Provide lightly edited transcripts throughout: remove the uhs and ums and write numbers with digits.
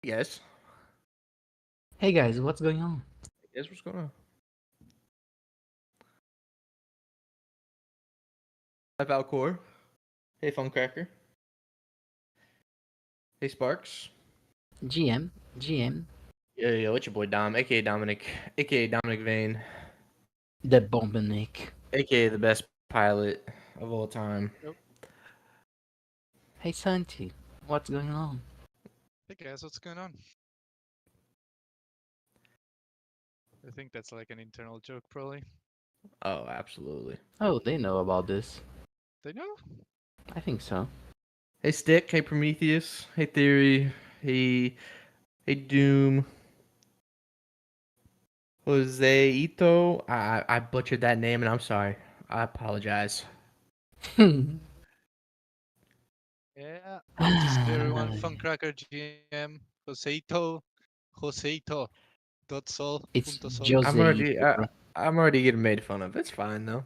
Yes. Hey guys, what's going on? Yes, what's going on? Hi, Valcor. Hey, Funcracker. Hey, Sparks. GM, Yeah, what's your boy Dom, aka Dominic, aka Dominic Vane, the Bombinic. aka the best pilot of all time. Yep. Hey Santi, what's going on? Hey guys, what's going on? I think that's like an internal joke, probably. Oh, absolutely. Oh, they know about this. They know? I think so. Hey, Stick. Hey, Prometheus. Hey, Theory. Hey, Doom. Jose Ito. I butchered that name, and I'm sorry. I apologize. Yeah. To see everyone, Funcracker GM, Joseito, Joseito, dot sol, It's punto sol. I'm Jose. already I'm already getting made fun of. It's fine though.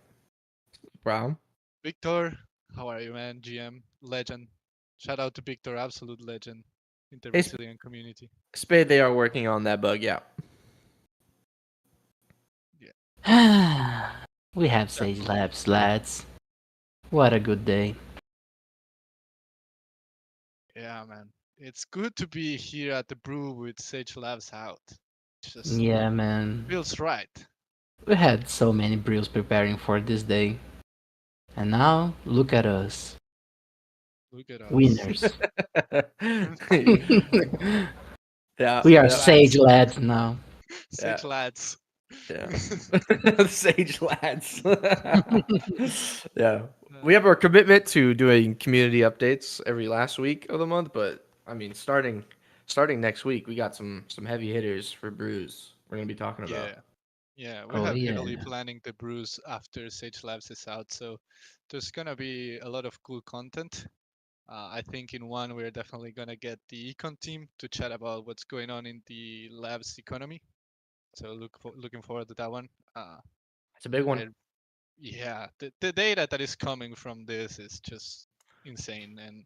No problem. Victor, how are you, man? GM, legend. Shout out to Victor, absolute legend in the Hey, Brazilian community. Spade. They are working on that bug. Yeah. Yeah, We have Sage definitely. Labs, lads. What a good day. Yeah, man. It's good to be here at the brew with Sage Labs out. Just Yeah, man. feels right. We had so many brews preparing for this day. And now, look at us. Look at us. Winners. Yeah, We are Sage yeah, Sage Lads. lads now. yeah, Sage Lads. yeah. Sage lads. Yeah, we have our commitment to doing community updates every last week of the month, but I mean, starting next week, we got some heavy hitters for brews we're gonna be talking about. Yeah, yeah, we Oh have yeah. heavily planning the brews after Sage Labs is out, so there's gonna be a lot of cool content. I think in one we're definitely gonna get the econ team to chat about what's going on in the labs economy. So looking forward to that one. It's a big one. I yeah, the data that is coming from this is just insane, and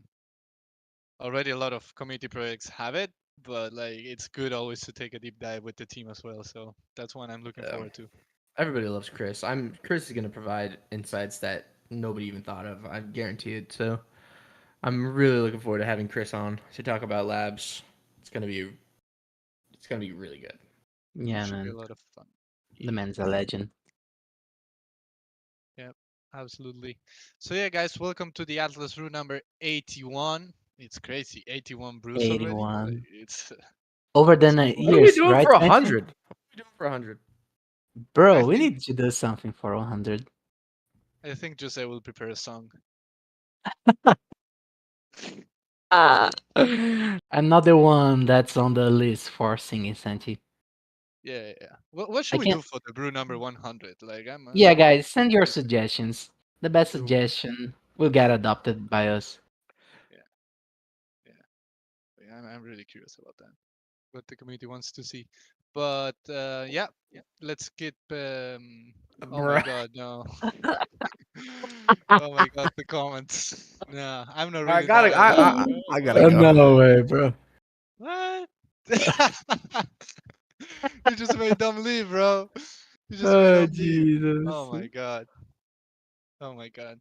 already a lot of community projects have it, but like it's good always to take a deep dive with the team as well. So that's one I'm looking Yeah. forward to. Everybody loves Chris. Chris is gonna provide insights that nobody even thought of. I guarantee it. So I'm really looking forward to having Chris on to talk about labs. It's gonna be it's gonna be really good. Yeah, Should be a man. lot of fun. The man's a legend. Yeah, absolutely. So yeah, guys, welcome to the Atlas Brew number 81. It's crazy, 81 brews already. Like 81. it's Over it's than What are we incredible. years, doing right, for a Santi? hundred? What are we doing for 100? I Bro, we think need to do something for 100. I think Jose will prepare a song. Ah. Another one that's on the list for singing, Santi. Yeah, yeah. Yeah. What I should we can't. do for the brew number 100? Like Yeah, I'm guys, send your suggestions. The best do suggestion will get adopted by us. yeah, yeah. Yeah, I'm really curious about that. What the community wants to see. But yeah, let's skip. Oh my Bruh. God, no. Oh my God, the comments. Nah, I'm not I reading that gotta out loud. I gotta What? go. No way, bro. What? You just made them leave, bro. You just made Oh, them leave. Jesus. Oh my God. Oh my God.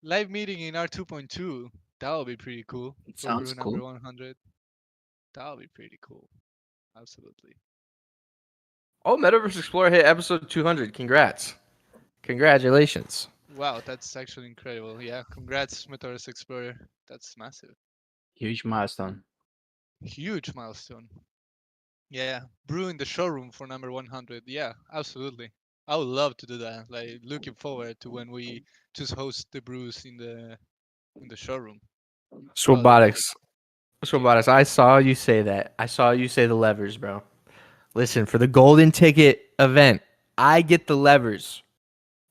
Live meeting in R2.2. That would be pretty cool It for brew sounds number cool. 100. That would be pretty cool. Absolutely. Oh, Metaverse Explorer hit episode 200. Congrats. Congratulations. Wow, that's actually incredible. Yeah, congrats, Meteorus Explorer. That's massive. Huge milestone. Huge milestone. Yeah, brew in the showroom for number 100. Yeah, absolutely. I would love to do that. Like looking forward to when we just host the brews in the showroom. That would be Swobotics. sick. Yeah. Swobotics. I saw you say that. I saw you say the levers, bro. Listen, for the golden ticket event, I get the levers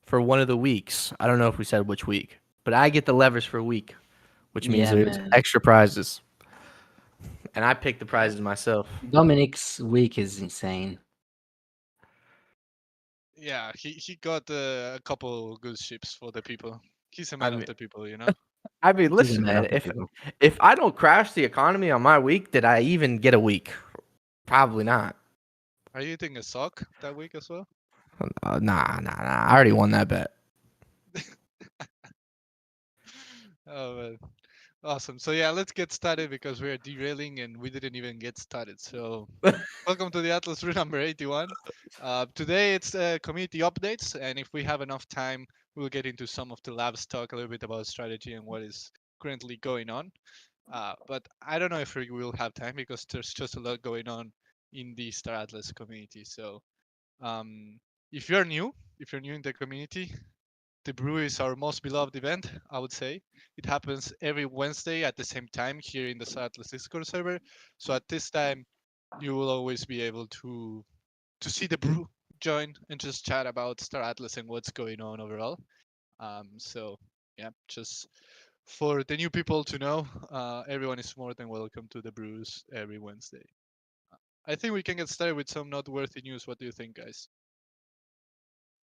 for one of the weeks. I don't know if we said which week, but I get the levers for a week, which means Yeah, there's man. extra prizes. And I pick the Yeah. prizes myself. Dominic's week is insane. Yeah, he got a couple good ships for the people. He's a I man of mean, the people, you know? I mean, It is a listen, matter man. of the people. If I don't crash the economy on my week, did I even get a week? Probably not. Are you eating a sock that week as well? Nah. I already won that bet. Oh man. Awesome. So yeah, let's get started because we are derailing and we didn't even get started. So welcome to the Atlas Brew number 81. Today it's community updates, and if we have enough time, we'll get into some of the labs, talk a little bit about strategy and what is currently going on. But I don't know if we will have time because there's just a lot going on in the Star Atlas community. So um, if you're new, if you're new in the community, the Brew is our most beloved event, I would say. It happens every Wednesday at the same time here in the Star Atlas Discord server. So at this time, you will always be able to see the Brew, join, and just chat about Star Atlas and what's going on overall. So yeah, just for the new people to know, everyone is more than welcome to the Brews every Wednesday. I think we can get started with some noteworthy news. What do you think, guys?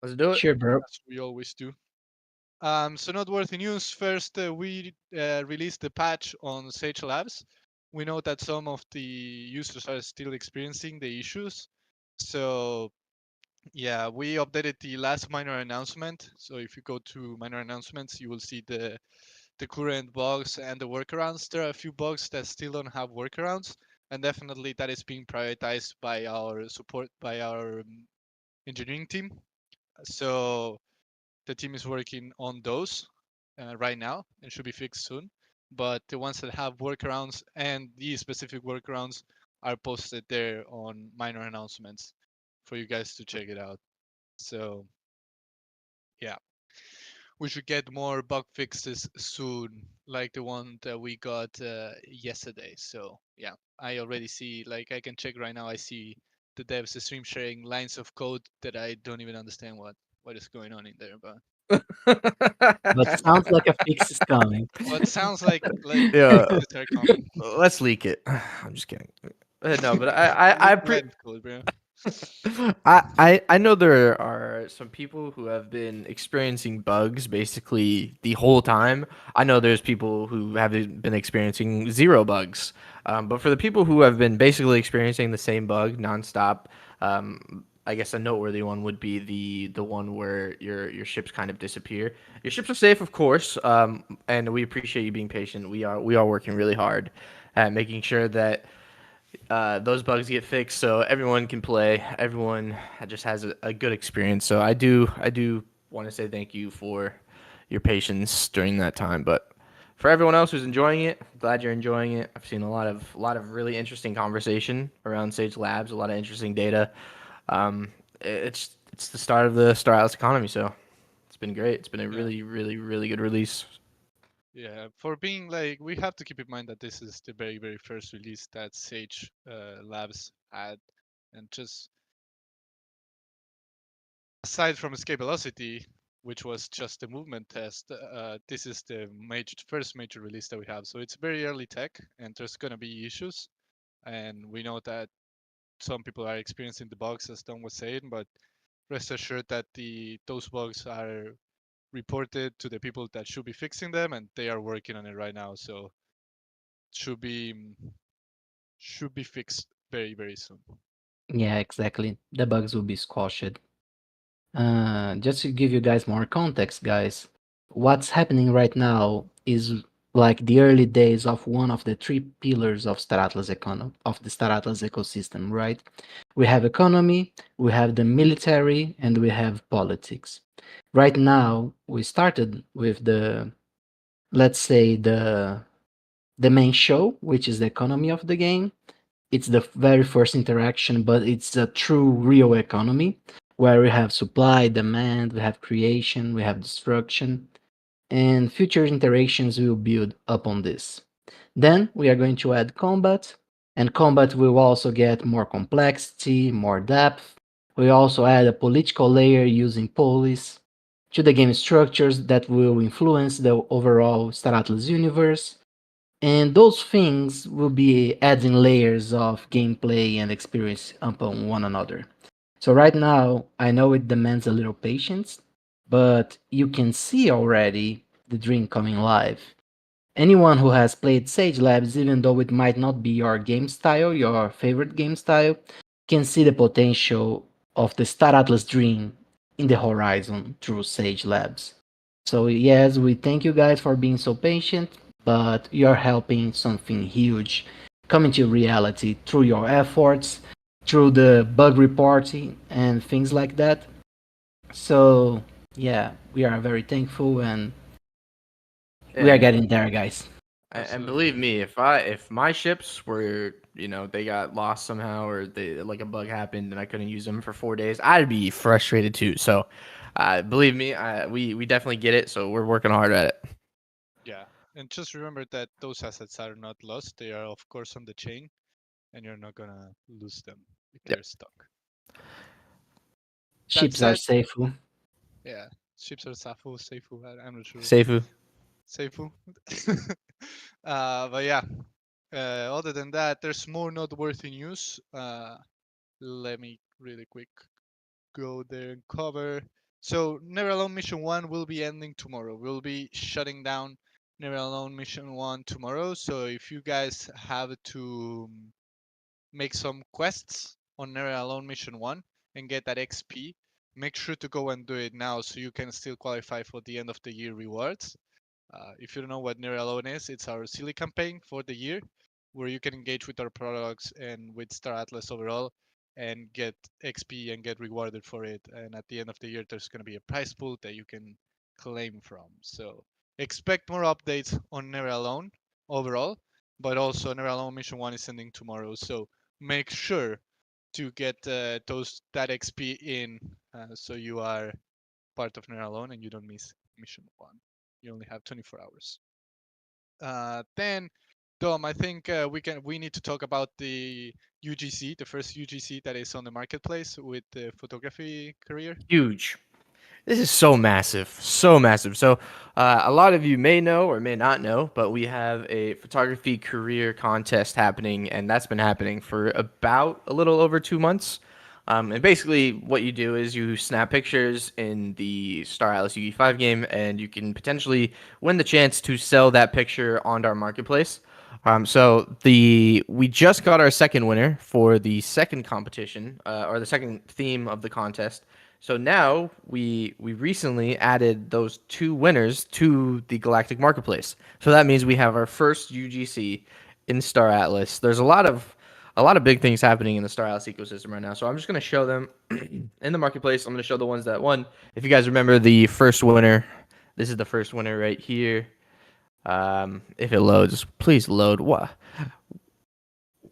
Let's do it. Sure, bro. As we always do. So noteworthy news. First, we released the patch on Sage Labs. We know that some of the users are still experiencing the issues. So yeah, we updated the last minor announcement. So if you go to minor announcements, you will see the current bugs and the workarounds. There are a few bugs that still don't have workarounds, and definitely that is being prioritized by our support by our engineering team. So the team is working on those right now and should be fixed soon. But the ones that have workarounds and these specific workarounds are posted there on minor announcements for you guys to check it out. So yeah, we should get more bug fixes soon, like the one that we got yesterday. So yeah, I already see, like I can check right now. I see the devs stream sharing lines of code that I don't even understand what is going on in there, But sounds like a fix is coming. but sounds like Yeah. fixes are coming. Let's leak it. I'm just kidding. No, but Leak the line of code, bro. I know there are some people who have been experiencing bugs basically the whole time. I know there's people who have been experiencing zero bugs. But for the people who have been basically experiencing the same bug nonstop, I guess a noteworthy one would be the one where your ships kind of disappear. Your ships are safe, of course, and we appreciate you being patient. We are working really hard at making sure that those bugs get fixed so everyone can play. Everyone just has a good experience. So I do want to say thank you for your patience during that time. But for everyone else who's enjoying it, glad you're enjoying it. I've seen a lot of really interesting conversation around Sage Labs, a lot of interesting data. It's the start of the Star Atlas economy, so it's been great. It's been a Yeah, really good release. yeah. For being like, we have to keep in mind that this is the very first release that Sage Labs had, and just aside from escape velocity, which was just a movement test, this is the first major release that we have. So it's very early tech, and there's gonna be issues, and we know that some people are experiencing the bugs, as Don was saying, but rest assured that the those bugs are reported to the people that should be fixing them, and they are working on it right now. So should be should be fixed very soon. Yeah, exactly. The bugs will be squashed. Just to give you guys more context, guys, what's happening right now is like the early days of one of the three pillars of of the Star Atlas ecosystem, right? We have economy, we have the military, and we have politics. Right now, we started with let's say the main show, which is the economy of the game. It's the very first interaction, but it's a true real economy where we have supply, demand, we have creation, we have destruction, and future interactions will build upon this. Then we are going to add combat, and combat will also get more complexity, more depth. We also add a political layer using police to the game structures that will influence the overall Star Atlas universe, and those things will be adding layers of gameplay and experience upon one another. So right now, I know it demands a little patience, but you can see already the dream coming live. anyone who has played Sage Labs, even though it might not be your game style, your favorite game style, can see the potential of the Star Atlas dream in the horizon through Sage Labs. So yes, we thank you guys for being so patient, but you're helping something huge come into reality through your efforts, through the bug reporting and things like that. So yeah, we are very thankful and we are And getting there, guys. and Absolutely. believe me, if my ships were, they got lost somehow, or they like a bug happened and I couldn't use them for 4 days, I'd be frustrated too. So, believe me, we definitely get it. So we're working hard at it. Yeah. And just remember that those assets are not lost. They are, of course, on the chain, and you're not gonna lose them if Yep. they're stuck. That Ships are said, safe. yeah, ships are Seifu, I'm not sure. Seifu. Seifu. But yeah, other than that, there's more noteworthy news. Let me really quick go there and cover. So Never Alone Mission 1 will be ending tomorrow. We'll be shutting down Never Alone Mission 1 tomorrow. So if you guys have to make some quests on Never Alone Mission 1 and get that XP, make sure to go and do it now so you can still qualify for the end of the year rewards. If you don't know what Near Alone is, it's our silly campaign for the year where you can engage with our products and with Star Atlas overall and get XP and get rewarded for it. And at the end of the year, there's going to be a prize pool that you can claim from. So expect more updates on Never Alone overall, but also Never Alone Mission 1 is ending tomorrow. So make sure to get that XP in so you are part of Never Alone and you don't miss Mission 1. You only have 24 hours. Then, Dom, I think we need to talk about the UGC, the first UGC that is on the marketplace with the photography career. Huge. This is so massive, so massive. So, a lot of you may know or may not know, but we have a photography career contest happening, and that's been happening for about a little over 2 months. And basically, what you do is you snap pictures in the Star Atlas UE5 game, and you can potentially win the chance to sell that picture on our marketplace. So we just got our second winner for the second competition, or the second theme of the contest. So now we recently added those two winners to the Galactic Marketplace. So that means we have our first UGC in Star Atlas. There's a lot of big things happening in the Star Atlas ecosystem right now. So I'm just gonna show them in the marketplace. I'm gonna show the ones that won. If you guys remember the first winner, this is the first winner right here. If it loads, please load. What?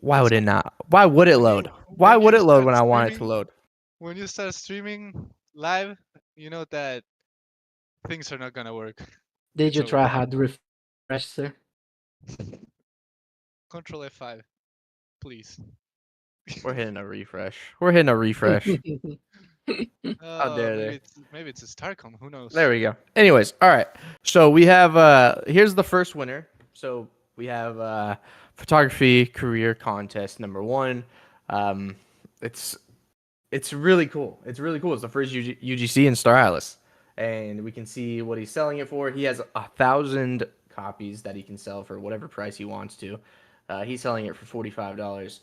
Why would It's it not? Why would it when load? you Why when would you it load start when I want it to streaming, load? when you start streaming live, you know that things are not gonna work. Did It's you over. try hard refresh, sir? Control F5, please. We're hitting a refresh. We're hitting a refresh. How dare they? Maybe it's a Starcom. Who knows? There we go. Anyways, all right. So we have here's the first winner. So we have photography career contest number one. Um, it's it's really cool. It's really cool. It's the first UGC in Star Atlas, and we can see what he's selling it for. He has 1,000 copies that he can sell for whatever price he wants to. He's selling it for $45.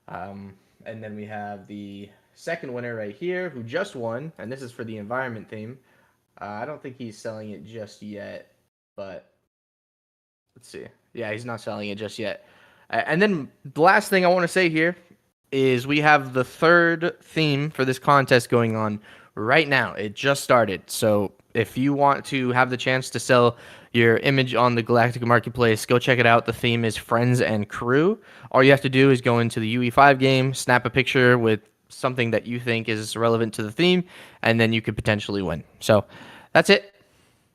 Um, and then we have the second winner right here, who just won, and this is for the environment theme. I don't think he's selling it just yet, but let's see. Yeah, he's not selling it just yet. And then the last thing I want to say here is we have the third theme for this contest going on right now. It just started. So if you want to have the chance to sell your image on the Galactic Marketplace, go check it out. The theme is Friends and Crew. All you have to do is go into the UE5 game, snap a picture with something that you think is relevant to the theme, and then you could potentially win. So that's it.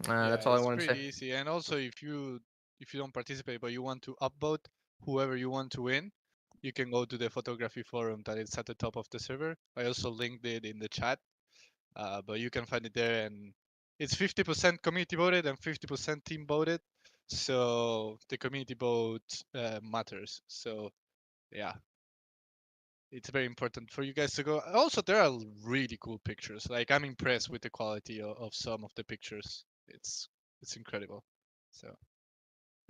Yeah, That's all I it's wanted to pretty say. easy. And also, if you don't participate but you want to upvote whoever you want to win, you can go to the photography forum that is at the top of the server. I also linked it in the chat, but you can find it there. And it's 50% community voted and 50% team voted. So the community vote matters. So yeah, it's very important for you guys to go. Also, there are really cool pictures. Like I'm impressed with the quality of some of the pictures. It's incredible. So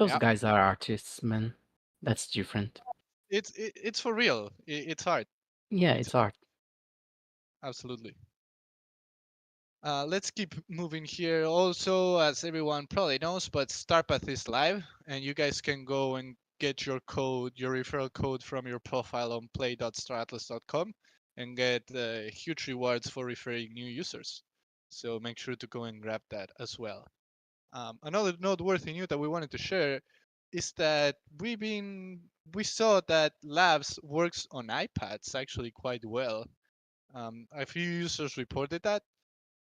Those Yeah, guys are artists, man. That's different. it's for real. It's art. Yeah, It's it's art. absolutely. Let's keep moving here. Also, as everyone probably knows, but StarPath is live, and you guys can go and get your code, your referral code from your profile on play.staratlas.com and get huge rewards for referring new users. So make sure to go and grab that as well. Another noteworthy news that we wanted to share is that we saw that Labs works on iPads actually quite well. A few users reported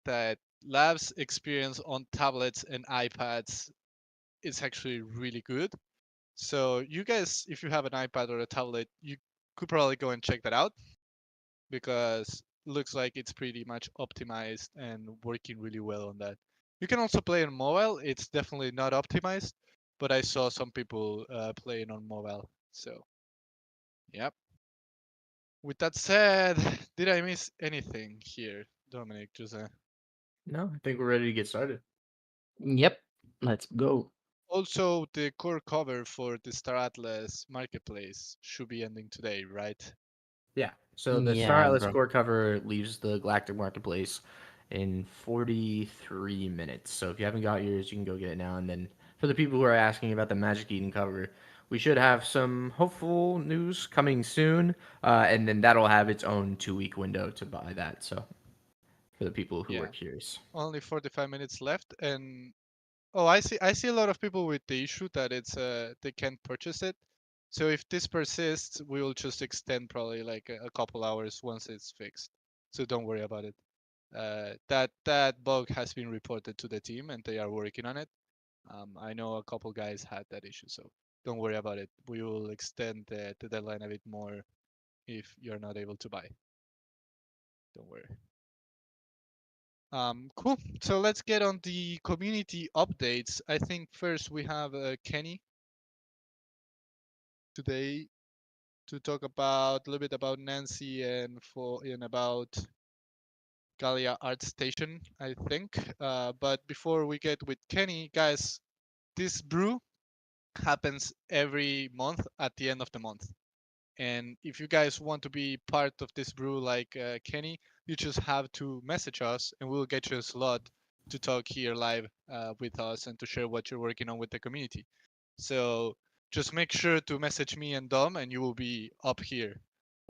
that Labs experience on tablets and iPads is actually really good. So you guys, if you have an iPad or a tablet, you could probably go and check that out because looks like it's pretty much optimized and working really well on that. You can also play on mobile. It's definitely not optimized, but I saw some people playing on mobile. So, yep. With that said, did I miss anything here, Dominic, Jose? No, I think we're ready to get started. Yep, let's go. Also, the core cover for the Star Atlas marketplace should be ending today, right? Yeah. So the Star Yeah, Atlas bro. core cover leaves the Galactic Marketplace in 43 minutes. So if you haven't got yours, you can go get it now. And then for the people who are asking about the Magic Eden cover, we should have some hopeful news coming soon. And then that'll have its own 2 week window to buy that. So for the people who are Yeah, curious. only 45 minutes left, and oh, I see a lot of people with the issue that it's they can't purchase it. So if this persists, we will just extend probably like a couple hours once it's fixed. So don't worry about it. That bug has been reported to the team and they are working on it. I know a couple guys had that issue, so don't worry about it. We will extend the deadline a bit more if you're not able to buy. Don't worry. Cool. So let's get on the community updates. I think first we have Kenny today to talk about a little bit about Nancy and about Galia Art Station, I think. But before we get with Kenny, guys, this brew happens every month at the end of the month. And if you guys want to be part of this brew like Kenny, you just have to message us and we'll get you a slot to talk here live with us and to share what you're working on with the community. So just make sure to message me and Dom and you will be up here,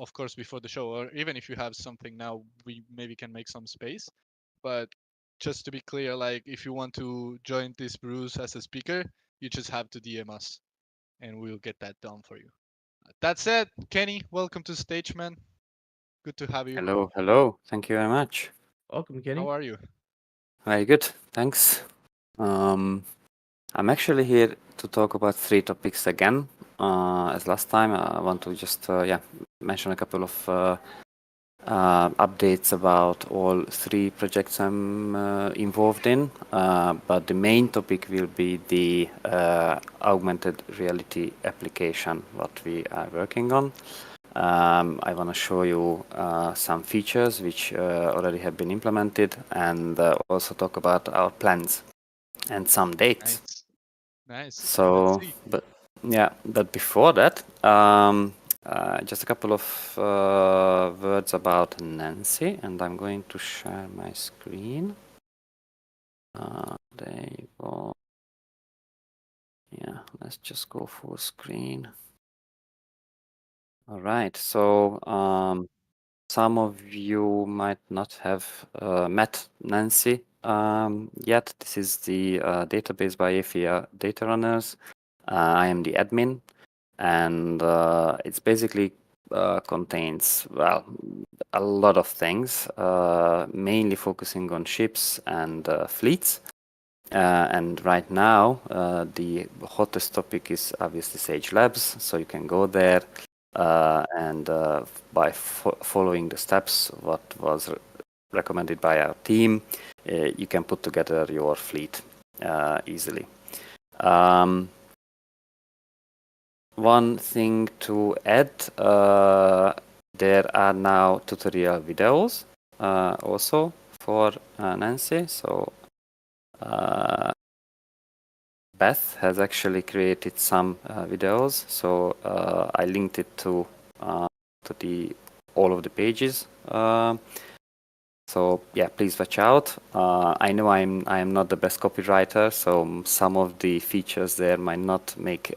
of course, before the show. Or even if you have something now, we maybe can make some space. But just to be clear, like if you want to join this brews as a speaker, you just have to DM us and we'll get that done for you. That said, Kenny, welcome to stage, man. Good to have you. Hello, hello. Thank you very much. Welcome, How Kenny. are you? Very good. Thanks. Um, I'm actually here to talk about three topics again. As last time, I want to just mention a couple of updates about all three projects I'm involved in. But the main topic will be the augmented reality application what we are working on. I want to show you some features which already have been implemented and also talk about our plans and some dates. Nice. Nice. Let's So, see. but before that, just a couple of words about Nancy, and I'm going to share my screen. There you go. Yeah, let's just go full screen. All right, so some of you might not have met Nancy yet. This is the database by AFIA Data Runners. I am the admin, and it's basically contains, well, a lot of things, mainly focusing on ships and fleets. And right now, the hottest topic is obviously Sage Labs, so you can go there and by following the steps what was recommended by our team, you can put together your fleet easily. One thing to add, there are now tutorial videos also for Nancy, so Beth has actually created some videos, so I linked it to the all of the pages. So yeah, please watch out. I know I am not the best copywriter, so some of the features there might not make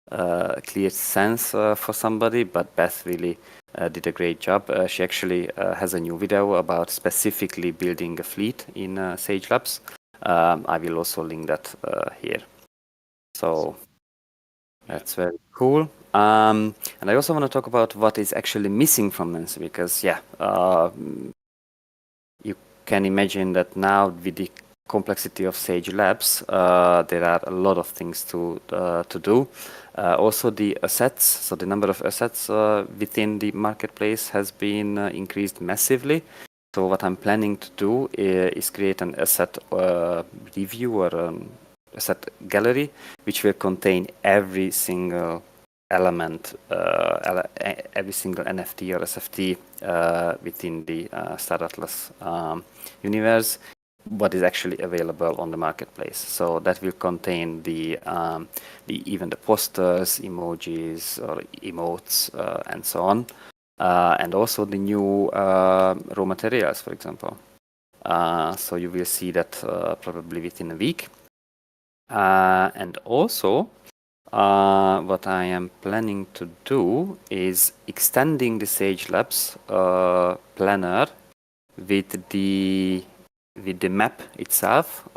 clear sense for somebody, but Beth really did a great job. She actually has a new video about specifically building a fleet in Sage Labs. I will also link that here. So that's very cool. And I also want to talk about what is actually missing from Nancy, because yeah, you can imagine that now with the complexity of Sage Labs, there are a lot of things to do. Also, the assets, so the number of assets within the marketplace has been increased massively. So what I'm planning to do is create an asset review or an asset gallery, which will contain every single element, every single NFT or SFT within the Star Atlas universe, what is actually available on the marketplace. So that will contain the even the posters, emojis or emotes, and so on, and also the new raw materials, for example. So you will see that probably within a week. And also, what I am planning to do is extending the Sage Labs planner with the map itself,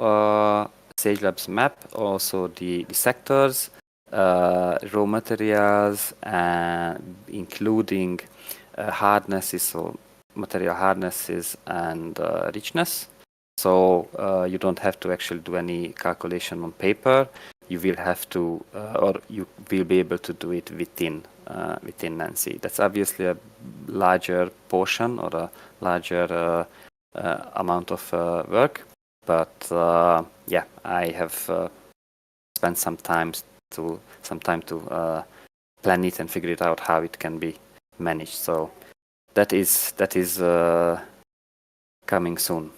Sage Labs map, also the sectors, raw materials, including hardnesses, so material hardnesses and richness. So you don't have to actually do any calculation on paper. You will have to, or you will be able to do it within Nancy. That's obviously a larger portion or a larger amount of work, but yeah, I have spent some time to plan it and figure it out how it can be managed. So that is coming soon.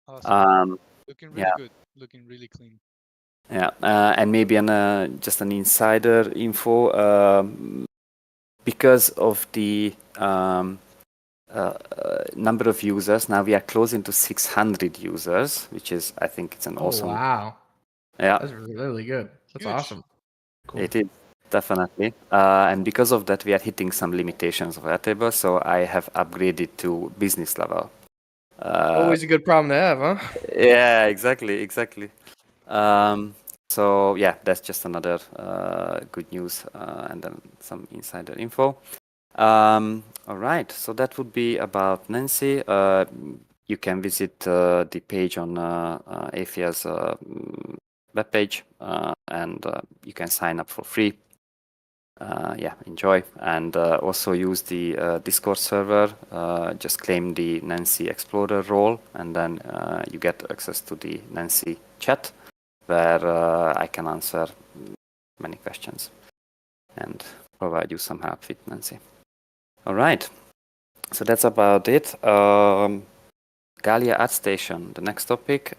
Awesome. Looking really yeah. good. Looking really clean. Yeah, and maybe just an insider info, because of the number of users. Now we are closing to 600 users, which is, I think, it's an awesome. Wow. Yeah, That's really good. That's Huge. awesome. Cool. It is definitely, and because of that, we are hitting some limitations of Airtable. So I have upgraded to business level. Always a good problem to have, huh? Yeah, exactly. So yeah, that's just another good news and then some insider info. All right, so that would be about Nancy. You can visit the page on AFIA's webpage, and you can sign up for free. Yeah, enjoy, and also use the Discord server. Just claim the Nancy Explorer role, and then you get access to the Nancy chat, where I can answer many questions and provide you some help with Nancy. All right, so that's about it. Galia AdStation, the next topic.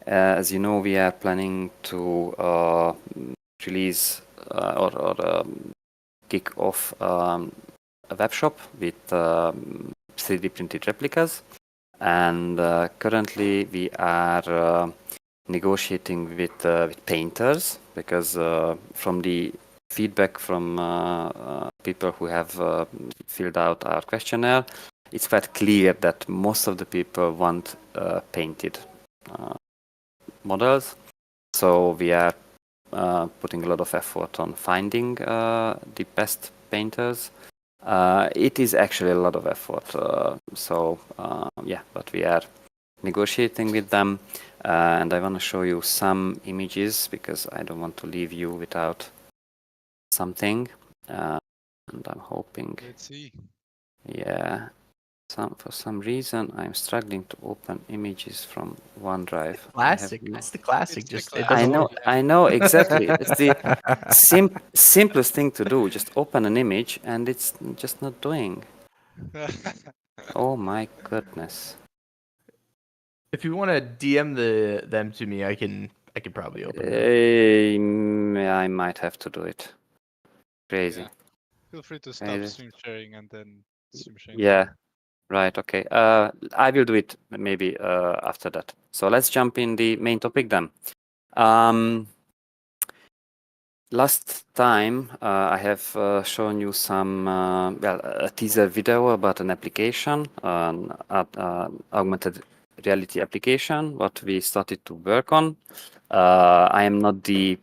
As you know, we are planning to release or kick off a web shop with 3D printed replicas, and currently we are negotiating with painters, because from the feedback from people who have filled out our questionnaire, it's quite clear that most of the people want painted models. So we are putting a lot of effort on finding the best painters. It is actually a lot of effort. Yeah, but we are negotiating with them, and I want to show you some images because I don't want to leave you without something. And I'm hoping. Let's see. Yeah. For some reason, I'm struggling to open images from OneDrive. Classic. It's the classic. It's the Just it classic. doesn't work. I know exactly. It's the simplest thing to do. Just open an image, and it's just not doing. Oh my goodness. If you want to DM them to me, I can I could probably open it. I might have to do it. Crazy. Yeah. Feel free to stop Crazy. stream sharing and then stream sharing. Yeah. Right. Okay. I will do it maybe after that. So let's jump in the main topic then. Last time I have shown you some a teaser video about an application, an augmented reality application, what we started to work on. I am not the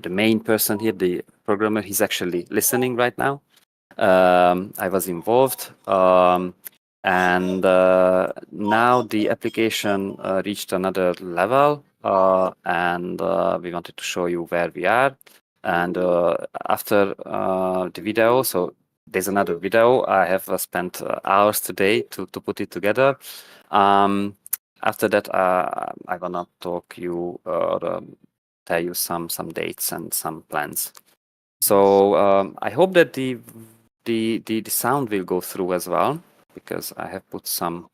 main person here, the programmer. He's actually listening right now. I was involved, and now the application reached another level, and we wanted to show you where we are. And after the video, so there's another video. I have spent hours today to put it together. After that, I wanna talk you or tell you some dates and some plans. So I hope that the sound will go through as well, because I have put some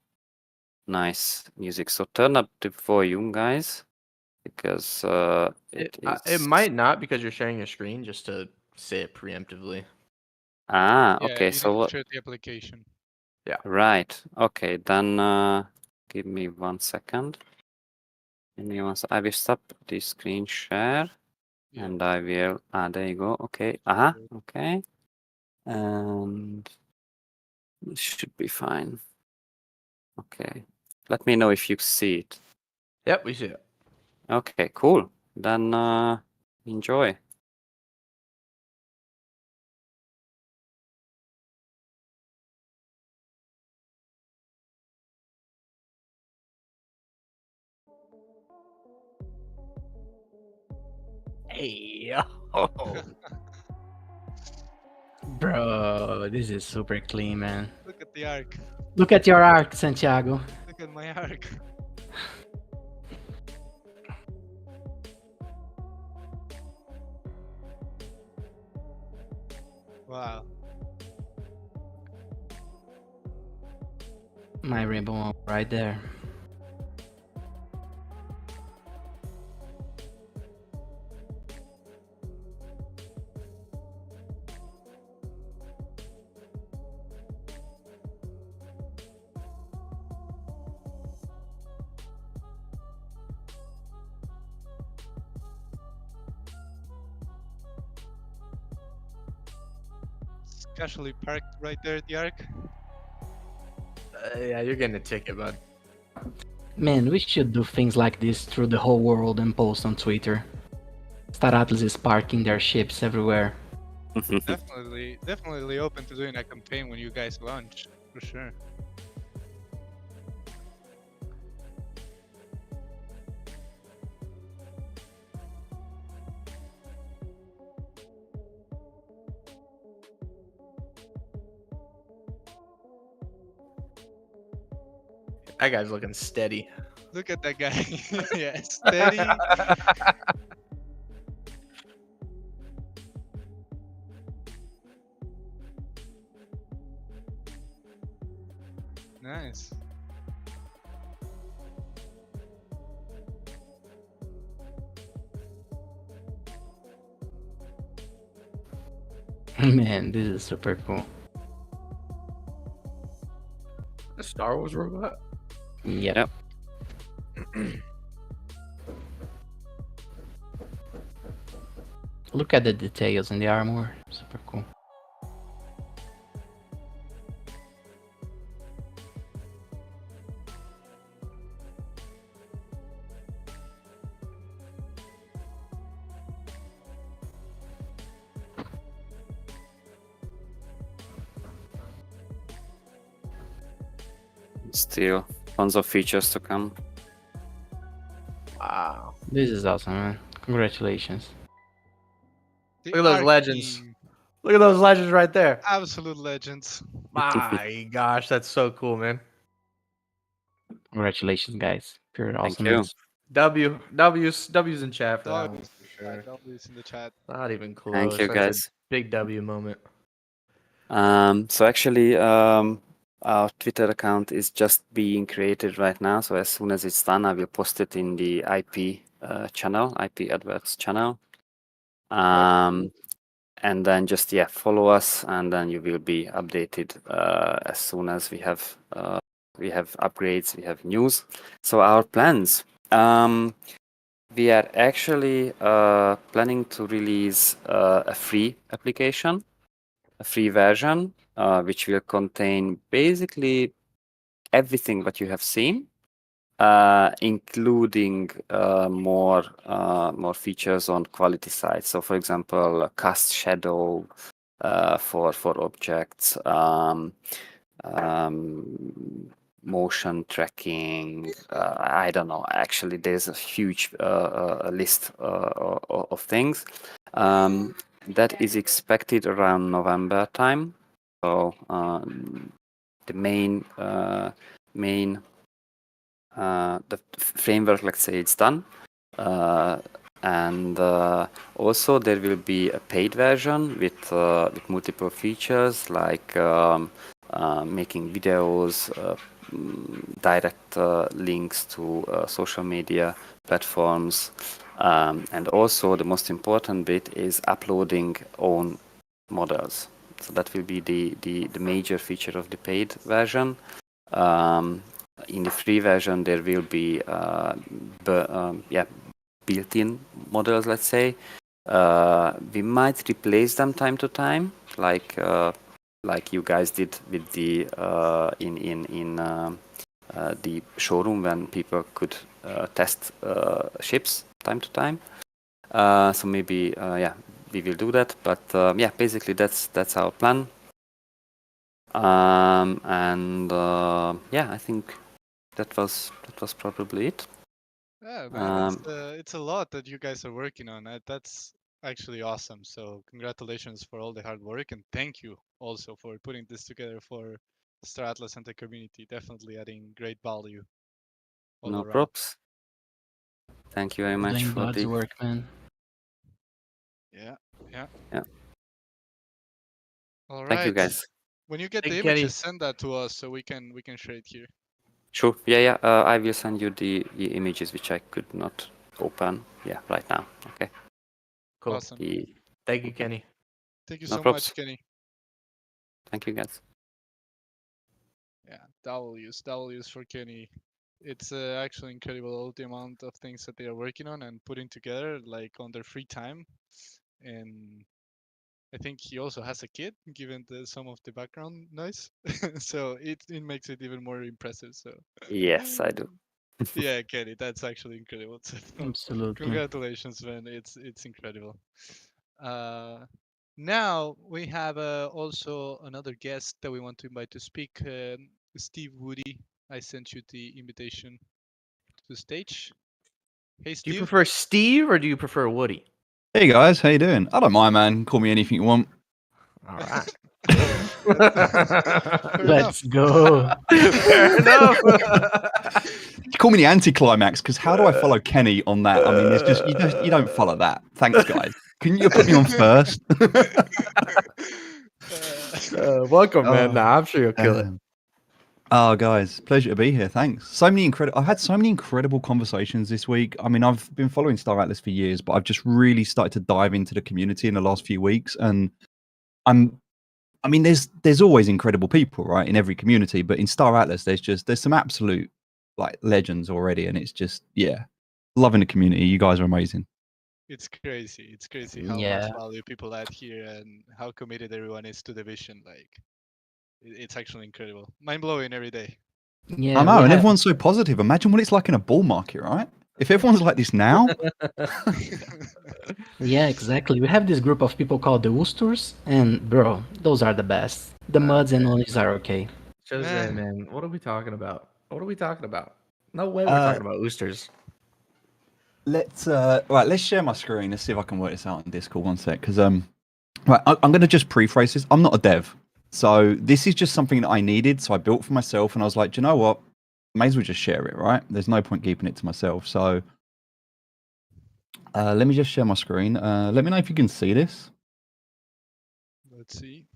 nice music. So turn up the volume, guys, because It might not because you're sharing your screen. Just to say it preemptively. Yeah, okay. you So need what? to share the application. Right. Okay. Then give me 1 second. Give me one. I will stop the screen share, Yeah. and I will. There you go. Okay. Uh-huh. Good. Okay. And this should be fine. Okay. Let me know if you see it. Yep, we see it. Okay, cool. Then enjoy. Hey, Bro, this is super clean, man. Look at the arc. Look at your arc, Santiago. Look at my arc. Wow. My rainbow one right there. It's casually parked right there at the arc. yeah, you're getting a ticket, bud. Man, we should do things like this through the whole world and post on Twitter. Star Atlas is parking their ships everywhere. Definitely open to doing a campaign when you guys launch, for sure. That guy's looking steady. Look at that guy. Yeah, steady. Nice. Man, this is super cool. A Star Wars robot. Yep. Yep. Look at the details in the armor. Super cool. Still tons of features to come. Wow. This is awesome, man. Congratulations. The Look at those Arc legends. team, Look at those legends right there. absolute legends. My gosh, that's so cool, man. Congratulations, guys. Pure Thank awesomeness. W's in chat for that one Dogs, for sure. W's in the chat. Not even close. Thank you, That's a guys. big W moment. So actually, Our Twitter account is just being created right now. So as soon as it's done, I will post it in the IP channel, IP adverts channel. And then just follow us, and then you will be updated as soon as we have upgrades, we have news. So our plans. We are actually planning to release a free application, a free version, which will contain basically everything what you have seen, including more features on quality side. So, for example, cast shadow for objects, motion tracking. I don't know. Actually, there's a huge list of things. That is expected around November time. So the main the framework, let's say, it's done. And also there will be a paid version with multiple features like making videos, direct links to social media platforms, and also the most important bit is uploading own models. So that will be the major feature of the paid version. In the free version, there will be built-in models, let's say. We might replace them time to time, like you guys did with the in the showroom when people could test ships time to time. So maybe we will do that. But basically that's our plan. And I think that was probably it. Yeah, man, it's a lot that you guys are working on. That's actually awesome. So congratulations for all the hard work, and thank you also for putting this together for Star Atlas and the community. Definitely adding great value all No around. props. Thank you very much Doing for God's the work, man. Yeah. All Thank you, right. guys. When you get Thank the you, Kenny. images, send that to us so we can share it here. Sure. Yeah. I will send you the images which I could not open. Yeah, right now. Okay. Cool. Awesome. Thank you, Kenny. Thank you No so props. much, Kenny. Thank you, guys. Yeah, W's for Kenny. It's actually incredible all the amount of things that they are working on and putting together, like on their free time. And I think he also has a kid, given some of the background noise. So it makes it even more impressive. So Yes, I do. yeah, Kenny, that's actually incredible. So Absolutely. congratulations, man. It's incredible. Now we have also another guest that we want to invite to speak. Steve Woody. I sent you the invitation to the stage. Hey, Do you Steve. prefer Steve or do you prefer Woody? Hey guys, how you doing? I don't mind, man. Call me anything you want. All right. Fair enough. Let's go. Fair enough. You call me the anticlimax because how do I follow Kenny on that? I mean, there's just you don't follow that. Thanks, guys. Can you put me on first? Welcome, man. Oh, Nah, I'm sure you'll kill it. Oh, guys, pleasure to be here. Thanks. I've had so many incredible conversations this week. I mean, I've been following Star Atlas for years, but I've just really started to dive into the community in the last few weeks, and I mean, there's always incredible people, right, in every community, but in Star Atlas, there's some absolute like legends already, and it's just loving the community. You guys are amazing. It's crazy. It's crazy how much Yeah. value people add here and how committed everyone is to the vision. Like, it's actually incredible. Mind blowing every day. Yeah, I know, we and have. everyone's so positive. Imagine what it's like in a bull market, right? If everyone's like this now, Yeah, exactly. We have this group of people called the Woosters, and bro, those are the best. The Muds and Onis are okay. Jose, man, what are we talking about? What are we talking about? No way we're talking about oysters. let's share my screen. Let's see if I can work this out on Discord. One sec, because right, I'm going to just preface this. I'm not a dev, so this is just something that I needed. So I built for myself, and I was like, do you know what? May as well just share it, right? There's no point keeping it to myself. So let me just share my screen. Let me know if you can see this. Let's see.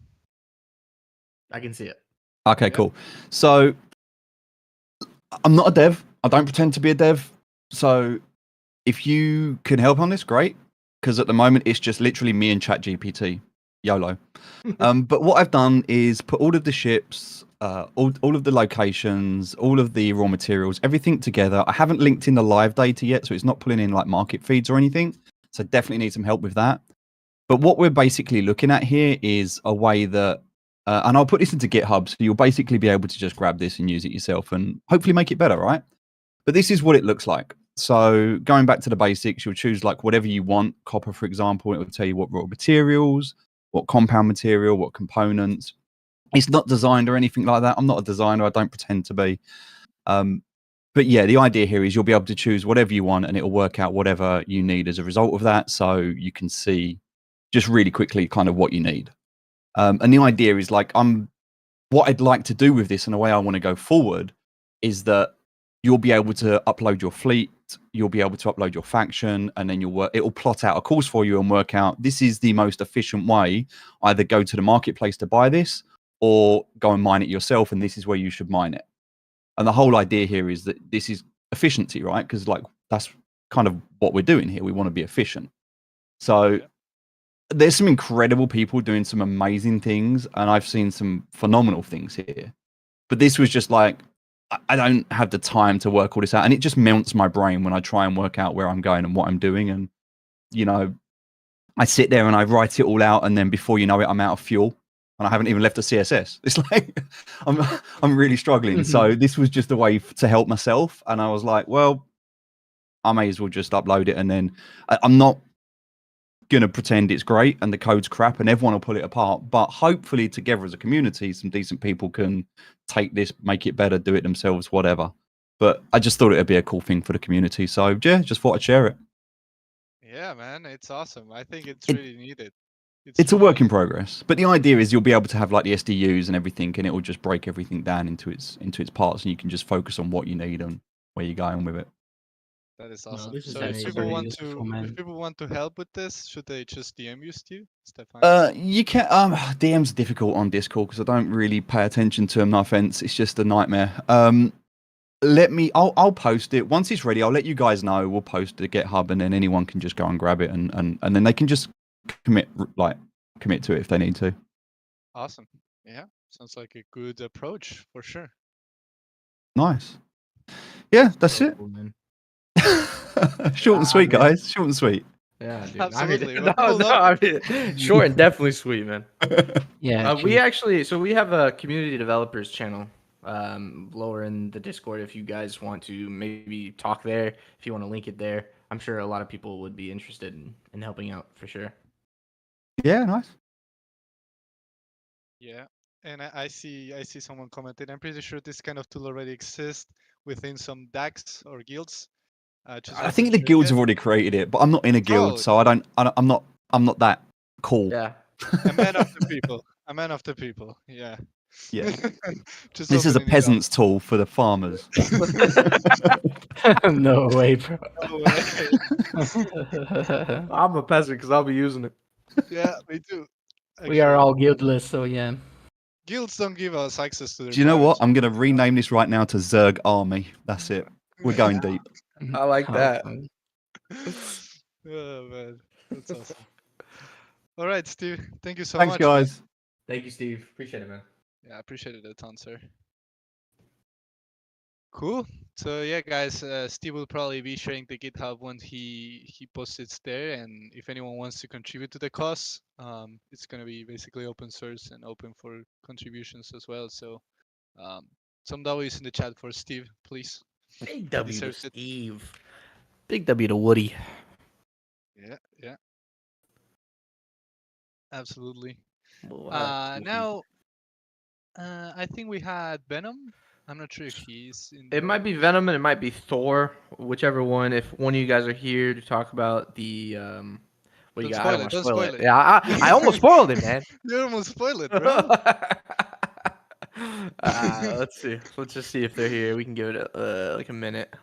I can see it. Okay, Yeah. cool. So I'm not a dev. I don't pretend to be a dev. So if you can help on this, great. Because at the moment it's just literally me and ChatGPT. YOLO. But what I've done is put all of the ships, all of the locations, all of the raw materials, everything together. I haven't linked in the live data yet, so it's not pulling in like market feeds or anything. So definitely need some help with that. But what we're basically looking at here is a way that, and I'll put this into GitHub, so you'll basically be able to just grab this and use it yourself and hopefully make it better, right? But this is what it looks like. So going back to the basics, you'll choose like whatever you want. Copper, for example, it will tell you what raw materials, what compound material, what components. It's not designed or anything like that. I'm not a designer. I don't pretend to be. But yeah, the idea here is you'll be able to choose whatever you want and it'll work out whatever you need as a result of that. So you can see just really quickly kind of what you need. And the idea is like, what I'd like to do with this and the way I want to go forward is that you'll be able to upload your fleet, you'll be able to upload your faction, and then it'll plot out a course for you and work out this is the most efficient way. Either go to the marketplace to buy this or go and mine it yourself, and this is where you should mine it. And the whole idea here is that this is efficiency, right? Because like that's kind of what we're doing here. We want to be efficient. So there's some incredible people doing some amazing things, and I've seen some phenomenal things here. But this was just like, I don't have the time to work all this out, and it just melts my brain when I try and work out where I'm going and what I'm doing. And you know, I sit there and I write it all out, and then before you know it, I'm out of fuel, and I haven't even left a CSS. It's like I'm really struggling. So this was just a way to help myself, and I was like, well, I may as well just upload it, and then I'm not gonna pretend it's great and the code's crap and everyone will pull it apart, but hopefully together as a community some decent people can take this, make it better, do it themselves, whatever. But I just thought it'd be a cool thing for the community, so yeah, just thought I'd share it. Yeah, man, it's awesome. I think it's It- really needed. It's a really work in needed. progress, but the idea is you'll be able to have like the SDUs and everything, and it will just break everything down into its parts, and you can just focus on what you need and where you're going with it. That is No, awesome. this is So very, if people very want useful, to, if man. people want to help with this, should they just DM you, Steve? Stefan? You can DM's difficult on Discord because I don't really pay attention to them. No offense, it's just a nightmare. I'll post it once it's ready. I'll let you guys know. We'll post it to GitHub, and then anyone can just go and grab it, and then they can just commit to it if they need to. Awesome. Yeah, sounds like a good approach for sure. Nice. Yeah, that's So it. cool, man. Short and Ah, sweet, man. guys. Short and sweet. Yeah, dude. Absolutely. I Well, mean, no, people no, love I mean, short and definitely sweet, man. Yeah, We actually. we have a community developers channel lower in the Discord if you guys want to maybe talk there, if you want to link it there. I'm sure a lot of people would be interested in helping out for sure. Yeah, nice. Yeah, and I see someone commented. I'm pretty sure this kind of tool already exists within some DACs or guilds. Just I think wasn't the sure guilds yet. have already created it, but I'm not in a guild, Oh, so I'm not that cool. Yeah. a man of the people. A man of the people. Yeah. Yeah. Just This is a opening it up. peasant's tool for the farmers. No way, bro. No way. I'm a peasant because I'll be using it. Yeah, me too. We are Actually, all guildless, so yeah. guilds don't give us access to their Do you know what? farms. I'm going to rename this right now to Zerg Army. That's it. We're going deep. I like How that. fun. Oh man, that's awesome. All right, Steve. Thank you so Thanks, much, man. guys. Thank you, Steve. Appreciate it, man. Yeah, I appreciate it a ton, sir. Cool. So yeah, guys, Steve will probably be sharing the GitHub when he posts it there, and if anyone wants to contribute to the cause, it's gonna be basically open source and open for contributions as well. So, some W's in the chat for Steve, please. Big W to deserves it. Steve. Big W to Woody. Yeah, yeah, absolutely. What? Now, I think we had Venom. I'm not sure if he's in. It might be Venom and it might be Thor, whichever one. If one of you guys are here to talk about the what you Don't got, I spoil don't it. want to Don't spoil spoil it. it. Yeah, I almost spoiled it, man. You almost spoiled it, bro. Let's see. Let's just see if they're here. We can give it like a minute.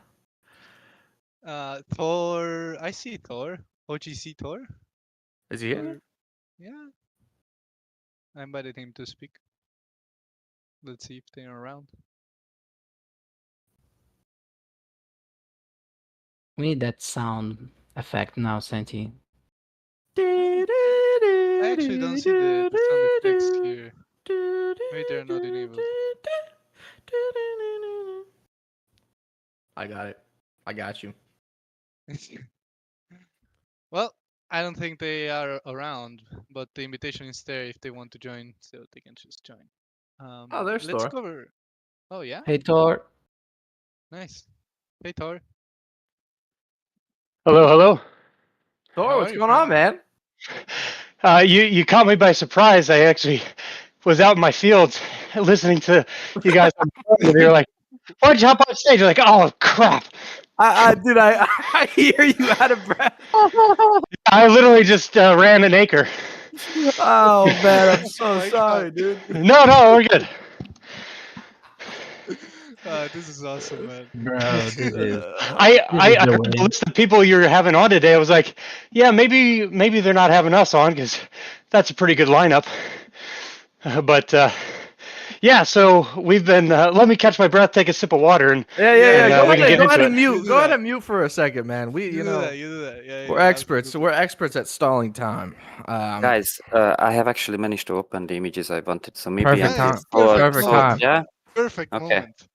Thor. I see Thor. OGC Thor. Is he here? Yeah. I invited him to speak. Let's see if they're around. We need that sound effect now, Santi. I actually don't see the sound effects here. Maybe they're not enabled. I got it. I got you. Well, I don't think they are around, but the invitation is there if they want to join, so they can just join. Oh, there's Let's Thor. cover. Oh yeah, Hey Thor. nice. Hey Thor, Hello, hello. Thor, how what's are you, going on, friend? man? You caught me by surprise. I actually was out in my fields listening to you guys on the phone, and they were like, "Why'd you hop on stage?" You're like, "Oh crap!" Dude, I hear you out of breath. I literally just ran an acre. Oh man, I'm so my sorry, God. dude. No, we're good. This is awesome, man. Bro, this is I the heard the way. list of people you're having on today. I was like, yeah, maybe they're not having us on because that's a pretty good lineup. But yeah, so we've been. Let me catch my breath, take a sip of water, and Yeah. And, Go we can ahead, get go into ahead it. and You mute. do Go ahead that. and mute for a second, man. We, You do that. You do that. Yeah, we're yeah, experts. So absolutely. we're experts at stalling time. Guys, I have actually managed to open the images I wanted, so maybe Perfect until Nice. time. forward. Perfect So time. yeah, Perfect okay. moment.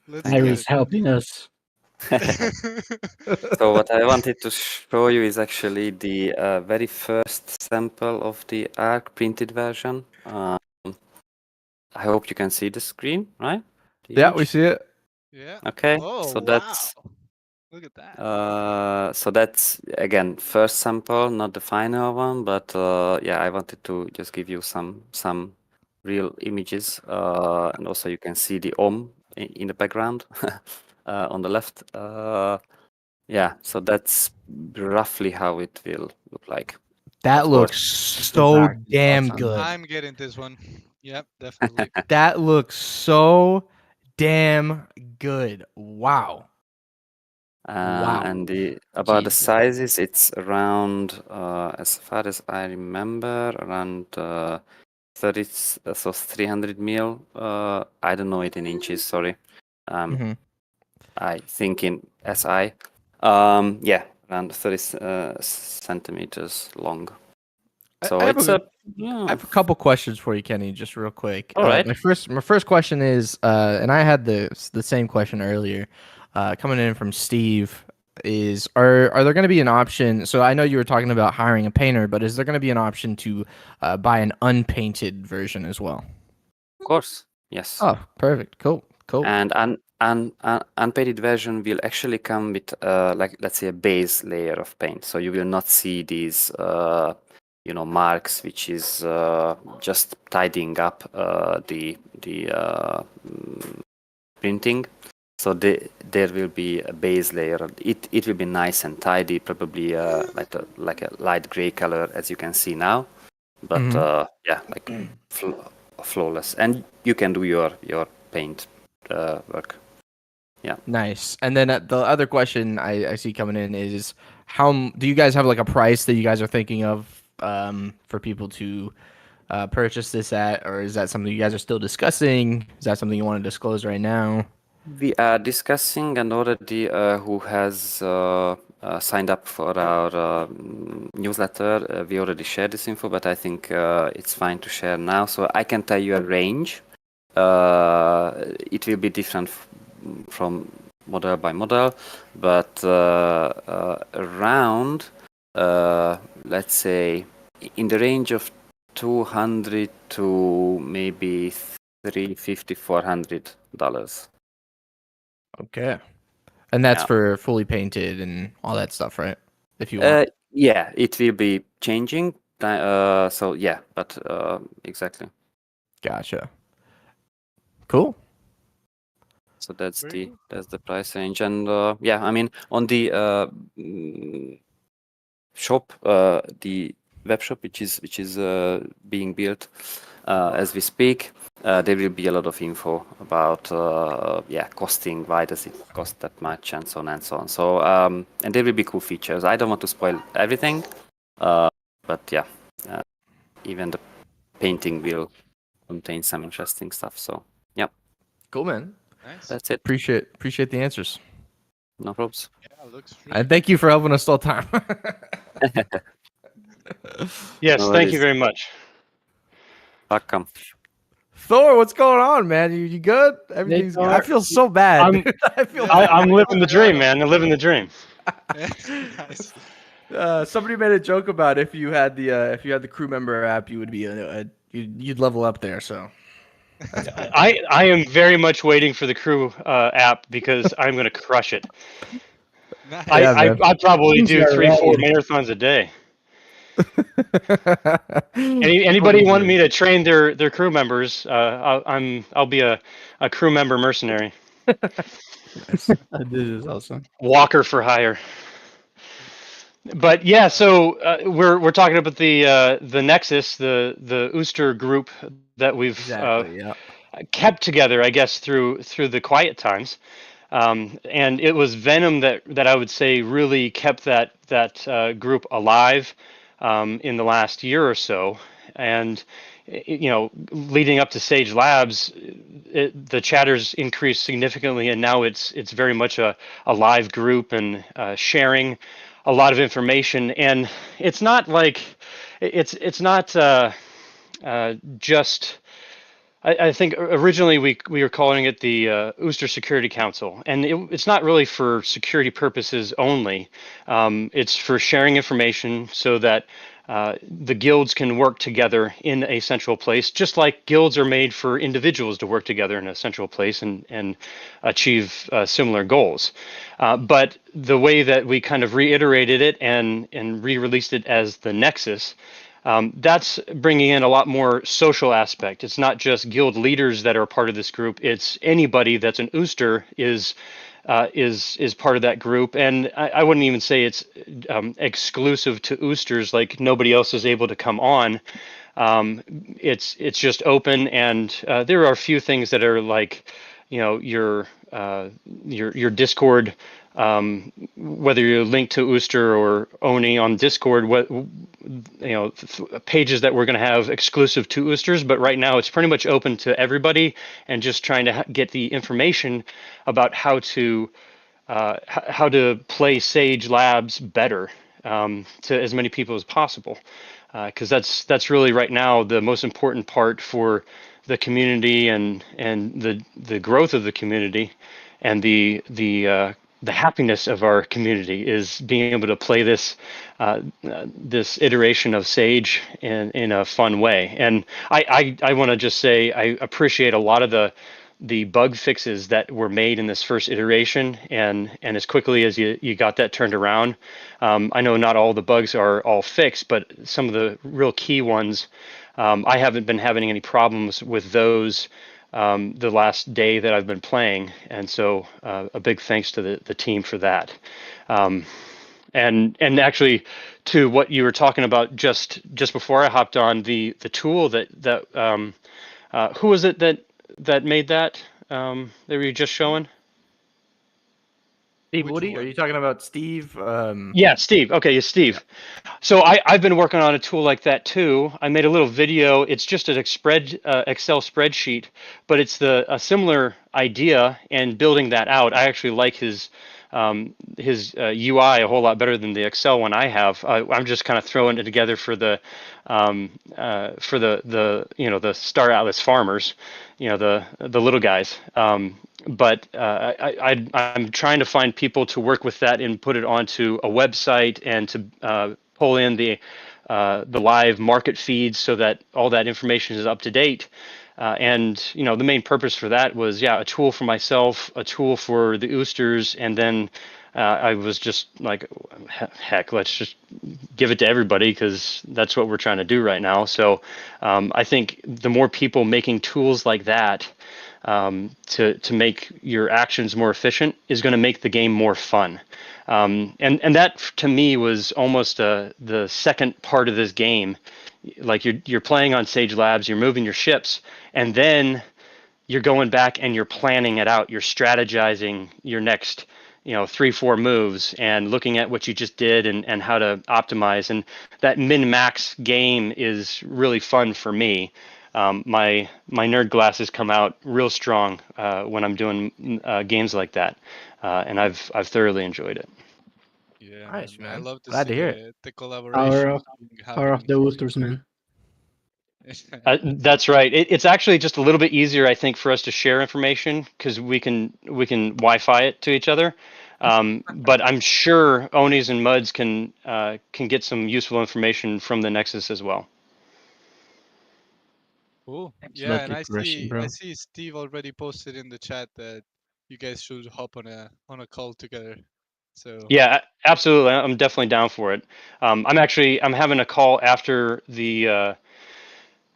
Let's Thank do you. Iris helping us. So what I wanted to show you is actually the very first sample of the ARC printed version. I hope you can see the screen, right? The Yeah, image? we see it. Yeah. Okay, Oh, so wow. that's Look at that. so that's again first sample, not the final one, but yeah, I wanted to just give you some real images, and also you can see the in the background on the left. Yeah, so that's roughly how it will look like. That Of looks course. so dark is damn awesome. good. I'm getting this one. Yep, definitely. That looks so damn good. Wow. Wow. And about the Jesus. sizes, it's around, as far as I remember, around 30, so 300 mil. I don't know it in inches. Sorry. Mhm. I think in SI. Yeah, around 30 centimeters long. So I have it's a, a I have a couple questions for you, Kenny, just real quick. All right. My first question is, and I had the same question earlier, coming in from Steve, is are there going to be an option? So I know you were talking about hiring a painter, but is there going to be an option to buy an unpainted version as well? Of course, yes. Oh, perfect. Cool. And an unpainted version will actually come with like, let's say, a base layer of paint. So you will not see these marks, which is just tidying up the printing. So there will be a base layer. It will be nice and tidy, probably like a light gray color, as you can see now. But yeah, like flawless. And you can do your paint work. Yeah. Nice. And then the other question I see coming in is, how do you guys have like a price that you guys are thinking of for people to purchase this at, or is that something you guys are still discussing? Is that something you want to disclose right now? We are discussing, and already who has signed up for our newsletter. We already shared this info, but I think it's fine to share now. So I can tell you a range. It will be different from model by model, but around, let's say, in the range of 200 to maybe $350, $400. Okay. And that's Yeah. for fully painted and all that stuff, right? If you want. Yeah, it will be changing. So yeah, but exactly. Gotcha. Cool. So that's Very cool. that's the price range, and yeah, I mean on the shop, the web shop, which is being built as we speak. There will be a lot of info about costing, why does it cost that much, and so on and so on. So and there will be cool features. I don't want to spoil everything, but yeah, even the painting will contain some interesting stuff. So yeah. Cool, man. Nice. That's it. Appreciate the answers. No problems. Yeah, looks really And thank you for helping us all time. Yes, No thank you worries. very much. Welcome. Thor, what's going on, man? You good? Everything's good. I Thor. feel so bad. I'm- dude. I feel Yeah. bad. I'm living the dream, man. I'm living the dream. nice. Somebody made a joke about if you had the crew member app, you would be you'd level up there. So I am very much waiting for the crew app because I'm going to crush it. Nice. Yeah, man. I probably Things do are 3-4 ready. marathons a day. Anybody want me to train their crew members? I'll be a crew member mercenary, This is awesome. walker for hire. But yeah, so we're talking about the Nexus, the Ooster group that we've Exactly. Yeah. kept together, I guess, through the quiet times. And it was Venom that I would say really kept that group alive in the last year or so. And leading up to Sage Labs, the chatters increased significantly, and now it's very much a live group and sharing a lot of information. And it's not like it's not just. I think originally we were calling it the Ooster Security Council, and it's not really for security purposes only. It's for sharing information so that the guilds can work together in a central place, just like guilds are made for individuals to work together in a central place and achieve similar goals. But the way that we kind of reiterated it and re-released it as the Nexus, that's bringing in a lot more social aspect. It's not just guild leaders that are part of this group. It's anybody that's an Ooster is part of that group, and I wouldn't even say it's exclusive to Oosters. Like nobody else is able to come on. It's just open, and there are a few things that are like, your Discord. Whether you're linked to Ooster or Oni on Discord, pages that we're going to have exclusive to Oosters, but right now it's pretty much open to everybody, and just trying to get the information about how to play Sage Labs better to as many people as possible, because that's really right now the most important part for the community and the growth of the community and the happiness of our community is being able to play this this iteration of Sage in a fun way. And I want to just say I appreciate a lot of the bug fixes that were made in this first iteration, and as quickly as you got that turned around. I know not all the bugs are all fixed, but some of the real key ones, I haven't been having any problems with those the last day that I've been playing, and so a big thanks to the team for that. And actually, to what you were talking about just before I hopped on, the tool that who was it that made that that were you just showing? Steve Which Woody, are one? you talking about Steve? Yeah, Steve. Okay, yeah, Steve. So I've been working on a tool like that too. I made a little video. It's just an Excel spreadsheet, but it's a similar idea, and building that out. I actually like his UI a whole lot better than the Excel one I have. I'm just kind of throwing it together for the the Star Atlas farmers, the little guys. But I'm trying to find people to work with that and put it onto a website, and to pull in the live market feeds so that all that information is up to date. And the main purpose for that was, a tool for myself, a tool for the Oosters, and then I was just like, heck, let's just give it to everybody, because that's what we're trying to do right now. So I think the more people making tools like that to make your actions more efficient is going to make the game more fun. And that to me was almost the second part of this game. Like you're playing on Sage Labs, you're moving your ships, and then you're going back and you're planning it out. You're strategizing your next 3-4 moves, and looking at what you just did and how to optimize. And that min-max game is really fun for me. my nerd glasses come out real strong when I'm doing games like that, and I've thoroughly enjoyed it. Yeah, Nice, man. I man. love to Glad see to hear it. the Power collaboration of power of happening. the Woosters, man. That's right. It's actually just a little bit easier, I think, for us to share information because we can Wi-Fi it to each other. But I'm sure Onis and Muds can get some useful information from the Nexus as well. Cool. Yeah, and Absolutely crushing, I bro. see Steve already posted in the chat that you guys should hop on a call together. So Yeah, absolutely. I'm definitely down for it. I'm having a call after the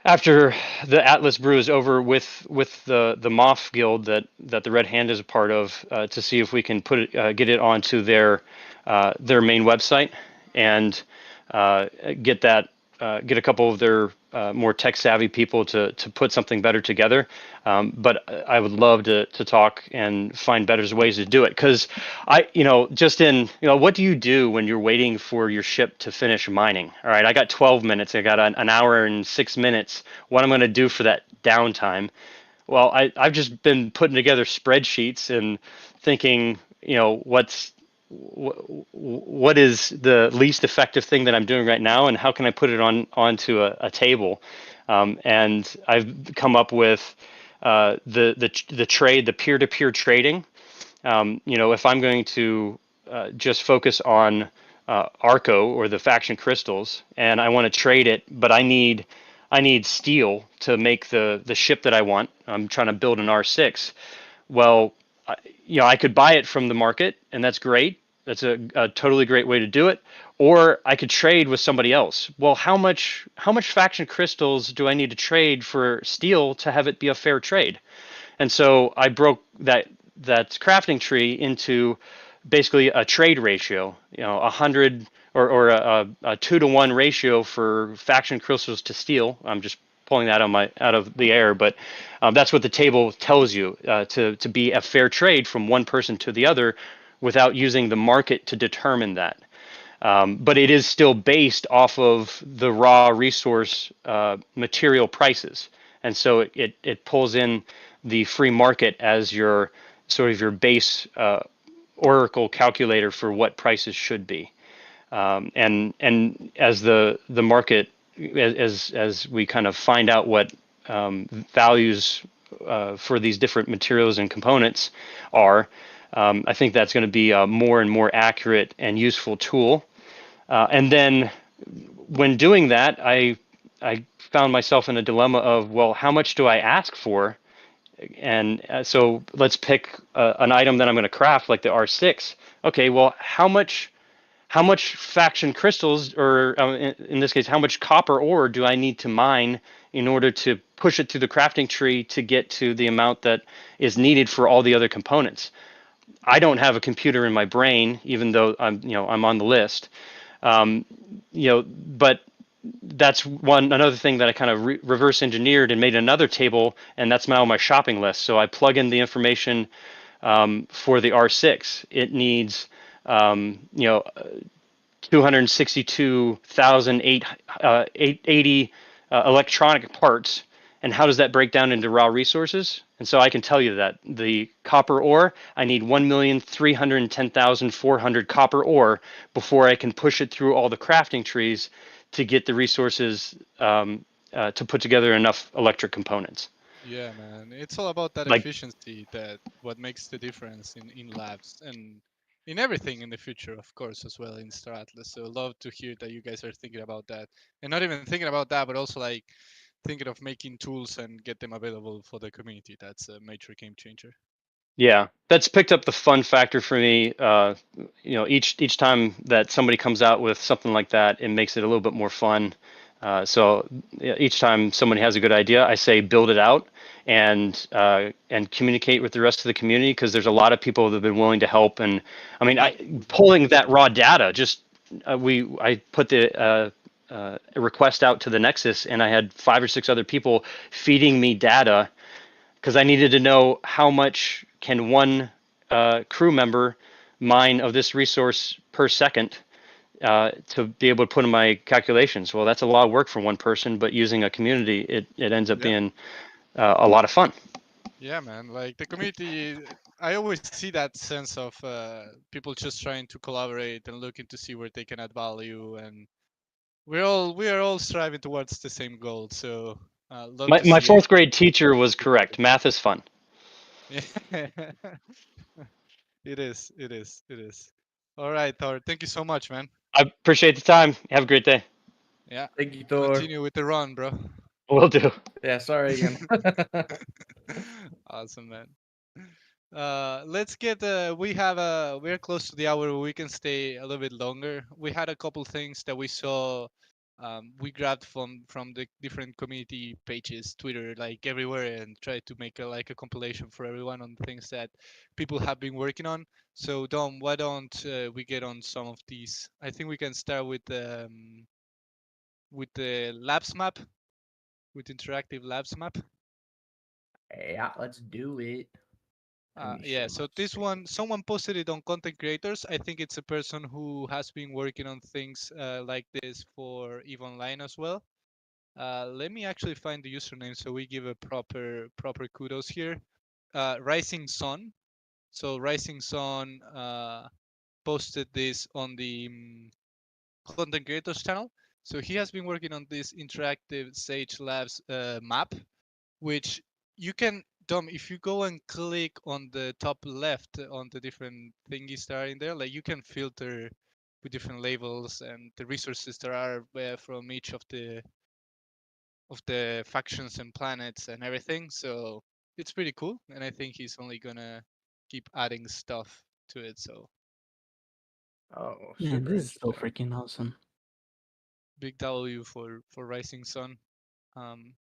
Atlas Brew is over with the Moth Guild that the Red Hand is a part of to see if we can get it onto their main website and get that get a couple of their more tech savvy people to put something better together. But I would love to talk and find better ways to do it because what do you do when you're waiting for your ship to finish mining? All right, I got 12 minutes. I got an hour and 6 minutes. What I'm going to do for that downtime? Well, I've just been putting together spreadsheets and thinking, what is the least effective thing that I'm doing right now, and how can I put it onto a table? And I've come up with the trade, the peer-to-peer trading. If I'm going to just focus on Arco or the faction crystals, and I want to trade it, but I need steel to make the ship that I want. I'm trying to build an R6. Well, I could buy it from the market, and that's great. That's a totally great way to do it. Or I could trade with somebody else. Well, how much faction crystals do I need to trade for steel to have it be a fair trade? And so I broke that crafting tree into basically a trade ratio. 100 or a 2-to-1 ratio for faction crystals to steel. I'm just pulling that out of the air, but that's what the table tells you to be a fair trade from one person to the other, without using the market to determine that. But it is still based off of the raw resource material prices, and so it pulls in the free market as your sort of your base oracle calculator for what prices should be. And as the market, as we kind of find out what values for these different materials and components are, I think that's going to be a more and more accurate and useful tool. And then when doing that, I found myself in a dilemma of, well, how much do I ask for? And so let's pick an item that I'm going to craft, like the R6. Okay, well, how much faction crystals, or in this case, how much copper ore do I need to mine in order to push it through the crafting tree to get to the amount that is needed for all the other components? I don't have a computer in my brain, even though I'm on the list. But that's another thing that I kind of reverse engineered and made another table, and that's now my shopping list. So I plug in the information for the R6. It needs 262,880 electronic parts. And how does that break down into raw resources? And so I can tell you that the copper ore, I need 1,310,400 copper ore before I can push it through all the crafting trees to get the resources to put together enough electric components. yeah, man, it's all about that Like, efficiency, that what makes the difference in labs and in everything in the future, of course, as well in Star Atlas. So love to hear that you guys are thinking about that, and not even thinking about that, but also like thinking of making tools and get them available for the community. That's a major game changer. yeah, that's picked up the fun factor for me. Each time that somebody comes out with something like that, it makes it a little bit more fun. So each time somebody has a good idea, I say build it out and communicate with the rest of the community, because there's a lot of people that have been willing to help. And I mean, pulling that raw data, just I put the a request out to the Nexus, and I had 5 or 6 other people feeding me data, because I needed to know how much can one crew member mine of this resource per second, to be able to put in my calculations. Well, that's a lot of work for one person, but using a community, it ends up Yeah. being a lot of fun. Yeah, man. Like the community, I always see that sense of people just trying to collaborate and looking to see where they can add value, and we are all striving towards the same goal. So love to My see it. fourth grade teacher was correct. Math is fun. Yeah. It is. It is. It is. All right, Thor. Thank you so much, man. I appreciate the time. Have a great day. Yeah. Thank you, Thor. Continue with the run, bro. Will do. Yeah, sorry again. Awesome, man. Let's get we're close to the hour. We can stay a little bit longer. We had a couple things that we saw. We grabbed from the different community pages, Twitter, like everywhere, and tried to make like a compilation for everyone on things that people have been working on. So Dom, why don't we get on some of these? I think we can start with the labs map, with interactive labs map. Yeah, let's do it. Let me Yeah, share so my this screen. one, someone posted it on content creators. I think it's a person who has been working on things like this for EVE Online as well. Let me actually find the username so we give a proper kudos here. Rising Sun. So Rising Sun posted this on the content creators channel. So he has been working on this interactive Sage Labs map, which you can Dom, if you go and click on the top left on the different thingies that are in there, like you can filter with different labels and the resources that are from each of the factions and planets and everything. So it's pretty cool, and I think he's only gonna keep adding stuff to it. So Oh, Man, super this is so interesting. freaking awesome. big W for Rising Sun. Um,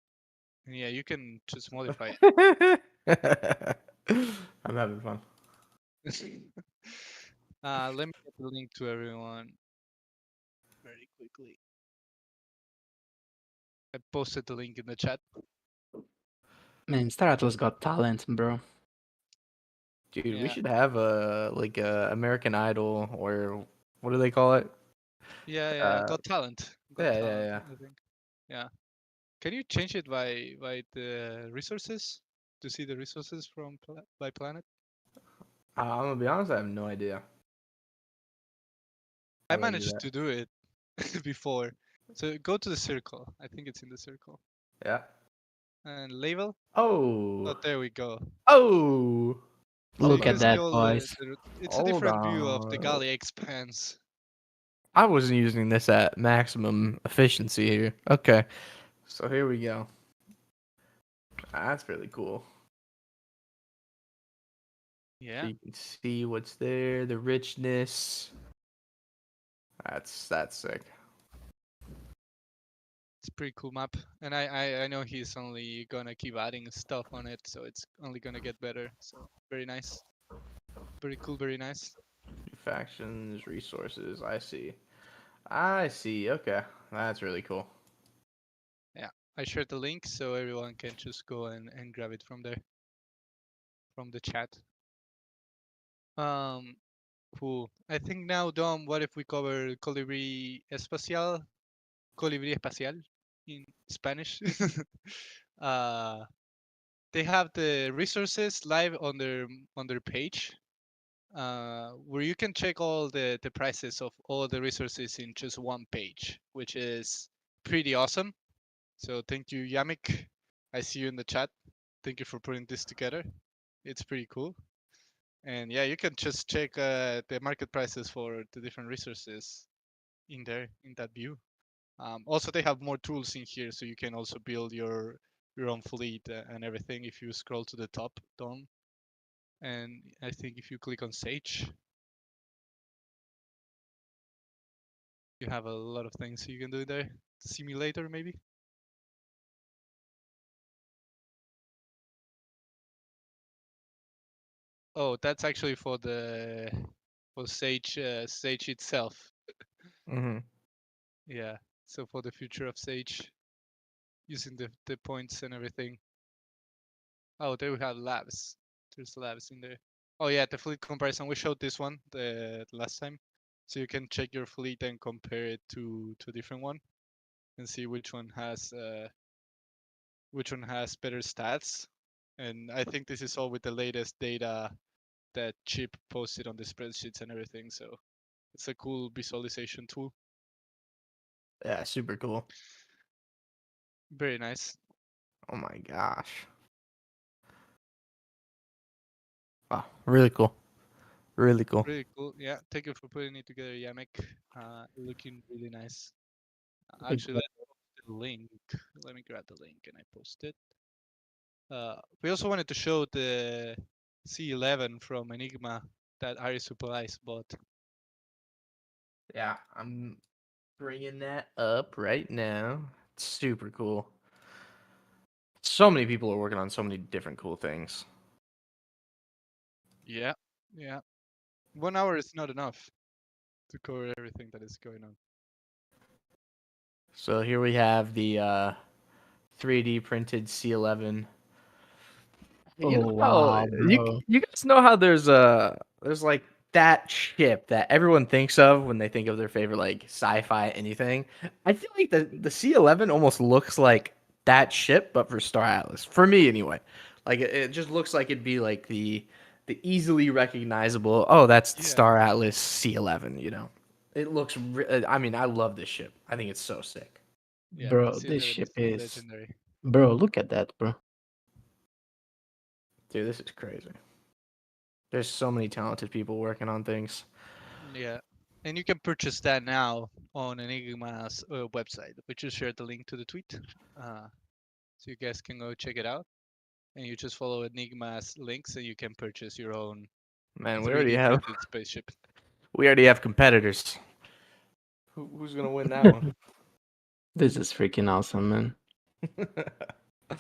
and yeah, you can just modify I'm having fun. it. Let me get the link to everyone very quickly. I posted the link in the chat. Man, Star Atlas got talent, bro. Dude, we Yeah, should have a American Idol or what do they call it? yeah. Uh, Got talent. Got yeah, yeah, talent. yeah. I think. Yeah. Can you change it by the resources to see the resources from by planet? I'm gonna be honest, I have no idea I how they do managed that. to do it before. So go to the circle. I think it's in the circle Yeah. and label. Oh, Oh. there we go. Oh. So Hold Look you can at on. see that, all boys. it's a Hold different view of the on. Galia expanse. I wasn't using this at maximum efficiency here. Okay. So here we go. That's really cool. So Yeah. you can see what's there, the richness. That's sick. It's a pretty cool map, and I know he's only gonna keep adding stuff on it, so it's only gonna get better. So very nice, very cool, very nice. New factions, resources. I see. I see. Okay. That's really cool. Yeah, I shared the link so everyone can just go and grab it from there, from the chat. Um, cool. I think now, Dom, what if we cover Colibrí Espacial in Spanish? uh, they have the resources live on their page where you can check all the prices of all the resources in just one page, which is pretty awesome. So thank you, Yamik. I see you in the chat. Thank you for putting this together. It's pretty cool. And yeah, you can just check the market prices for the different resources in there in that view. Also, they have more tools in here, so you can also build your own fleet and everything. If you scroll to the top, Dom, and I think if you click on Sage, you have a lot of things you can do there. Simulator, maybe. Oh, that's actually for Sage Sage itself. Mm-hmm. Yeah. So for the future of Sage, using the points and everything. Oh, there we have labs. There's labs in there. Oh yeah, the fleet comparison. We showed this one the last time. so you can check your fleet and compare it to a different one and see which one has better stats. And I think this is all with the latest data that Chip posted on the spreadsheets and everything. So it's a cool visualization tool. Yeah, super cool. Very nice. Oh my gosh. Wow, really cool. Really cool. Really cool. Yeah, thank you for putting it together, Yamek. Looking really nice. Actually, let's post the link. Let me grab the link and I post it. We also wanted to show the C11 from Enigma that Ari Supplies bought. Yeah, I'm bringing that up right now. It's super cool. So many people are working on so many different cool things. Yeah, yeah. 1 hour is not enough to cover everything that is going on. So here we have the 3D printed C11. You Oh know how wow, bro. you guys know how there's like that ship that everyone thinks of when they think of their favorite like sci-fi anything. I feel like the C11 almost looks like that ship, but for Star Atlas. For me anyway. Like it just looks like it'd be like the easily recognizable. Oh, that's the Yeah, Star Atlas C11. It looks. I mean, I love this ship. I think it's so sick. yeah. The Bro, this C11 ship is is. legendary. Bro, look at that, bro. Dude, this is crazy. There's so many talented people working on things. Yeah, and you can purchase that now on Enigma's website. We just shared the link to the tweet, so you guys can go check it out. And you just follow Enigma's links, and you can purchase your own Man, 3D printed spaceship. we already have competitors. Who's gonna win that one? This is freaking awesome, man. Nah,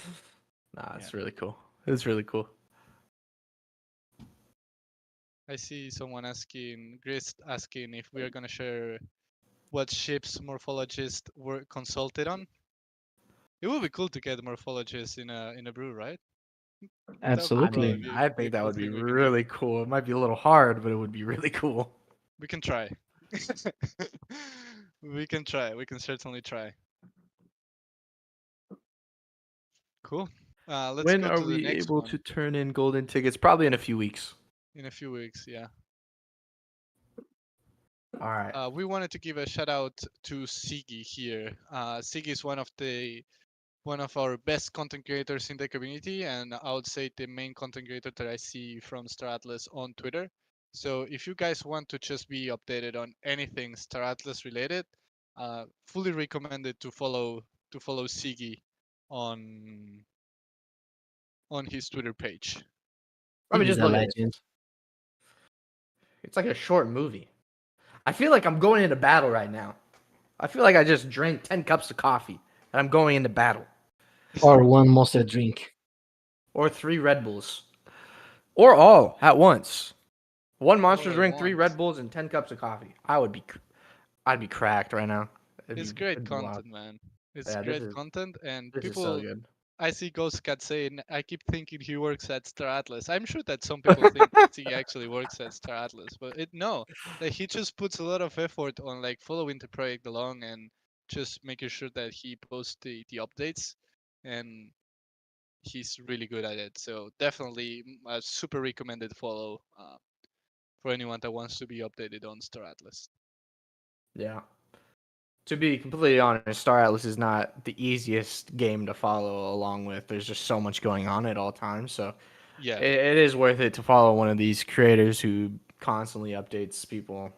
Yeah. it's really cool. It's really cool. I see someone asking, Grist asking if we are gonna share what ships morphologists were consulted on. It would be cool to get morphologists in a brew, right? That would I probably Absolutely. mean, be, I be a think that cool would be thing we can do. really cool. It might be a little hard, but it would be really cool. We can try. We can try. We can certainly try. Cool. Let's When go are to the we next able one to turn in golden tickets? Probably in a few weeks. in a few weeks. Yeah. All right. We wanted to give a shout out to Sigi here. Sigi is one of our best content creators in the community, and I would say the main content creator that I see from Star Atlas on Twitter. So if you guys want to just be updated on anything Star Atlas related, fully recommended to follow Sigi on on his Twitter page. Let me He's just a look at it. legend. It's like a short movie. I feel like I'm going into battle right now. I feel like I just drank 10 cups of coffee and I'm going into battle. Or one monster drink. Or 3 Red Bulls. Or all at once. One monster All at drink, 3 Red once. Bulls, and 10 cups of coffee. I'd be cracked right now. It's great It'd be wild. content, man. It's Yeah, great content, and this is so people. good. I see Ghost Cat saying, I keep thinking he works at Star Atlas. I'm sure that some people think that he actually works at Star Atlas, but no, like he just puts a lot of effort on like following the project along and just making sure that he posts the updates, and he's really good at it. So definitely a super recommended follow for anyone that wants to be updated on Star Atlas. Yeah. To be completely honest, Star Atlas is not the easiest game to follow along with. There's just so much going on at all times. So Yeah, it is worth it to follow one of these creators who constantly updates people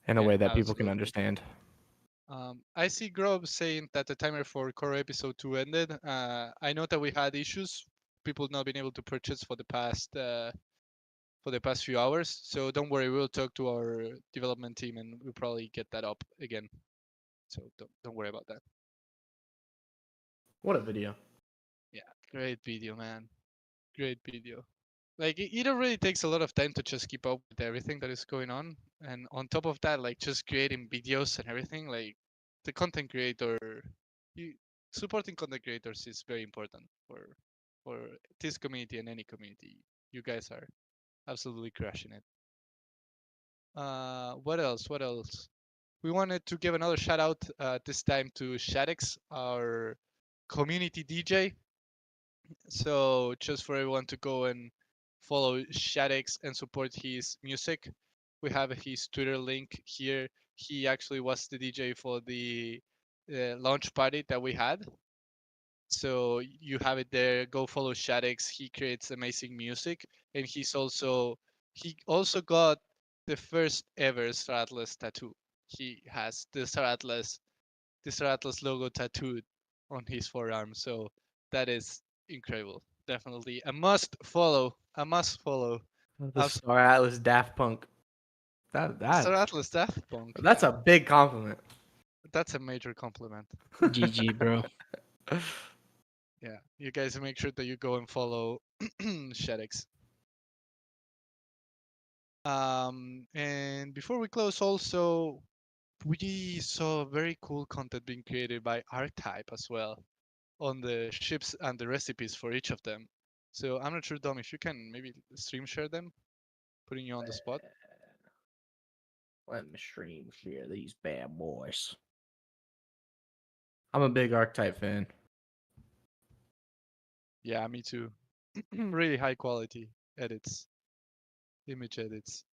in a yeah, way that people can absolutely. understand. I see Grove saying that the timer for Core Episode 2 ended. I know that we had issues, people not being able to purchase for the past few hours. So don't worry, we'll talk to our development team and we'll probably get that up again. So don't worry about that. What a video. Yeah, great video, man. Great video. Like it already takes a lot of time to just keep up with everything that is going on, and on top of that, like just creating videos and everything, like the content creator, you supporting content creators is very important for this community and any community. You guys are absolutely crushing it. What else? What else? We wanted to give another shout out this time to Shadex, our community DJ. So just for everyone to go and follow Shadex and support his music. We have his Twitter link here. He actually was the DJ for the launch party that we had. So you have it there. Go follow Shadex. He creates amazing music, and he also got the first ever Star Atlas tattoo. He has the Star Atlas logo tattooed on his forearm. So that is incredible. Definitely a must follow. A must follow. The Star Atlas Daft Punk. That Star that Atlas Daft Punk. that's Yeah, a big compliment. that's a major compliment. GG, bro. Yeah, you guys make sure that you go and follow Shadex. And before we close, also we saw very cool content being created by Archetype as well on the ships and the recipes for each of them. So I'm not sure, Dom, if you can maybe stream share them, putting you on the spot. Let me stream share these bad boys. I'm a big Archetype fan. Yeah, me too. Really high quality edits, image edits.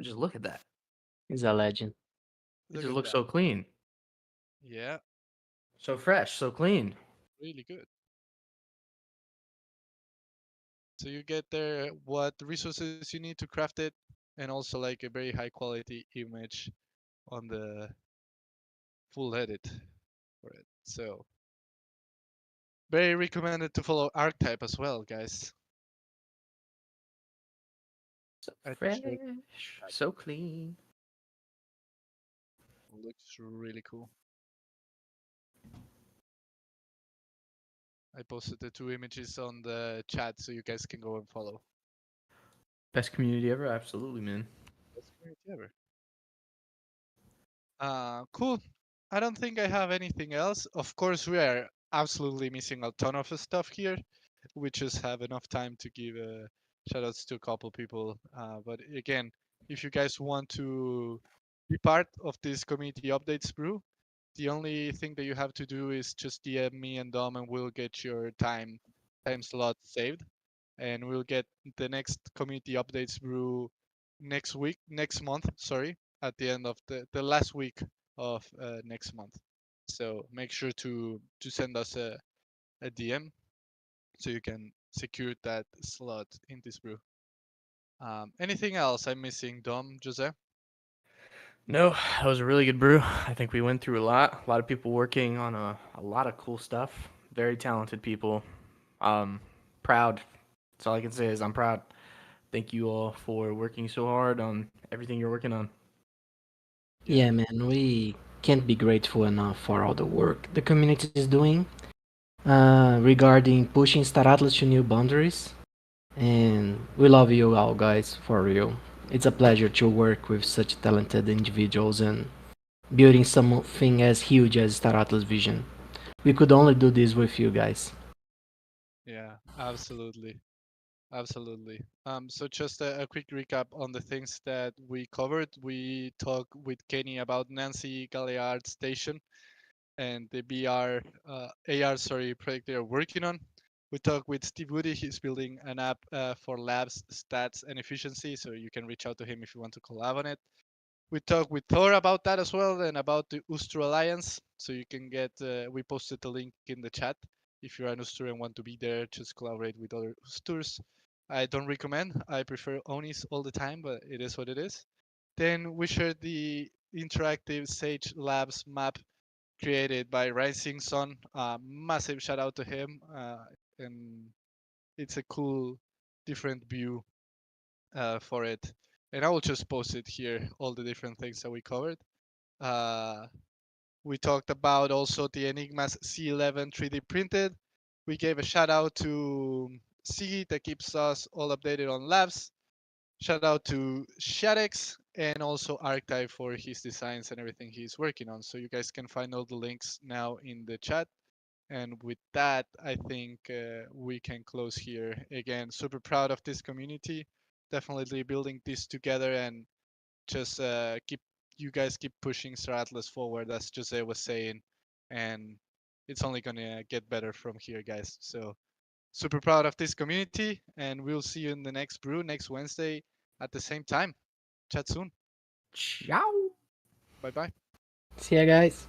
Just look at that. He's a legend. It Look just at looks that. so clean, Yeah, so fresh, so clean. really good. So you get there what resources you need to craft it, and also like a very high quality image on the full edit for it. So very recommended to follow Archetype as well, guys. So I fresh, sure so clean. looks really cool. I posted the two images on the chat so you guys can go and follow. Best community ever, absolutely, man. Best community ever. Cool. I don't think I have anything else. Of course, we are absolutely missing a ton of stuff here. We just have enough time to give shout outs to a couple people. But again, if you guys want to be part of this community updates brew, the only thing that you have to do is just DM me and Dom, and we'll get your time slot saved, and we'll get the next community updates brew next month. Sorry, at the end of the last week of next month. So make sure to send us a DM so you can secure that slot in this brew. Anything else I'm missing, Dom, Jose? No, that was a really good brew. I think we went through a lot. A lot of people working on a lot of cool stuff. Very talented people. Proud. That's all I can say is I'm proud. Thank you all for working so hard on everything you're working on. Yeah, man, we can't be grateful enough for all the work the community is doing regarding pushing Star Atlas to new boundaries. And we love you all, guys, for real. It's a pleasure to work with such talented individuals and building something as huge as Star Atlas Vision. We could only do this with you guys. Yeah, absolutely. Absolutely. So just a quick recap on the things that we covered. We talked with Kenny about Nancy Galliard's station and the AR, sorry, project they're working on. We talked with Steve Woody. He's building an app for labs, stats, and efficiency. So you can reach out to him if you want to collab on it. We talked with Thor about that as well and about the Ustro Alliance. So you can we posted the link in the chat. If you're an Ustro and want to be there, just collaborate with other Usturs. I don't recommend. I prefer Onis all the time, but it is what it is. Then we shared the interactive Sage Labs map created by Rising Sun. Massive shout out to him. And it's a cool, different view for it. And I will just post it here, all the different things that we covered. Uh, we talked about also the Enigma's C11 3D printed. We gave a shout out to C that keeps us all updated on labs. Shout out to Shadex and also Archetype for his designs and everything he's working on. So you guys can find all the links now in the chat. And with that, I think we can close here. Again, super proud of this community. definitely building this together and just you guys keep pushing Star Atlas forward, as Jose was saying, and it's only gonna get better from here, guys. So super proud of this community, and we'll see you in the next brew next Wednesday at the same time. Chat soon. Ciao. Bye bye. See ya, guys.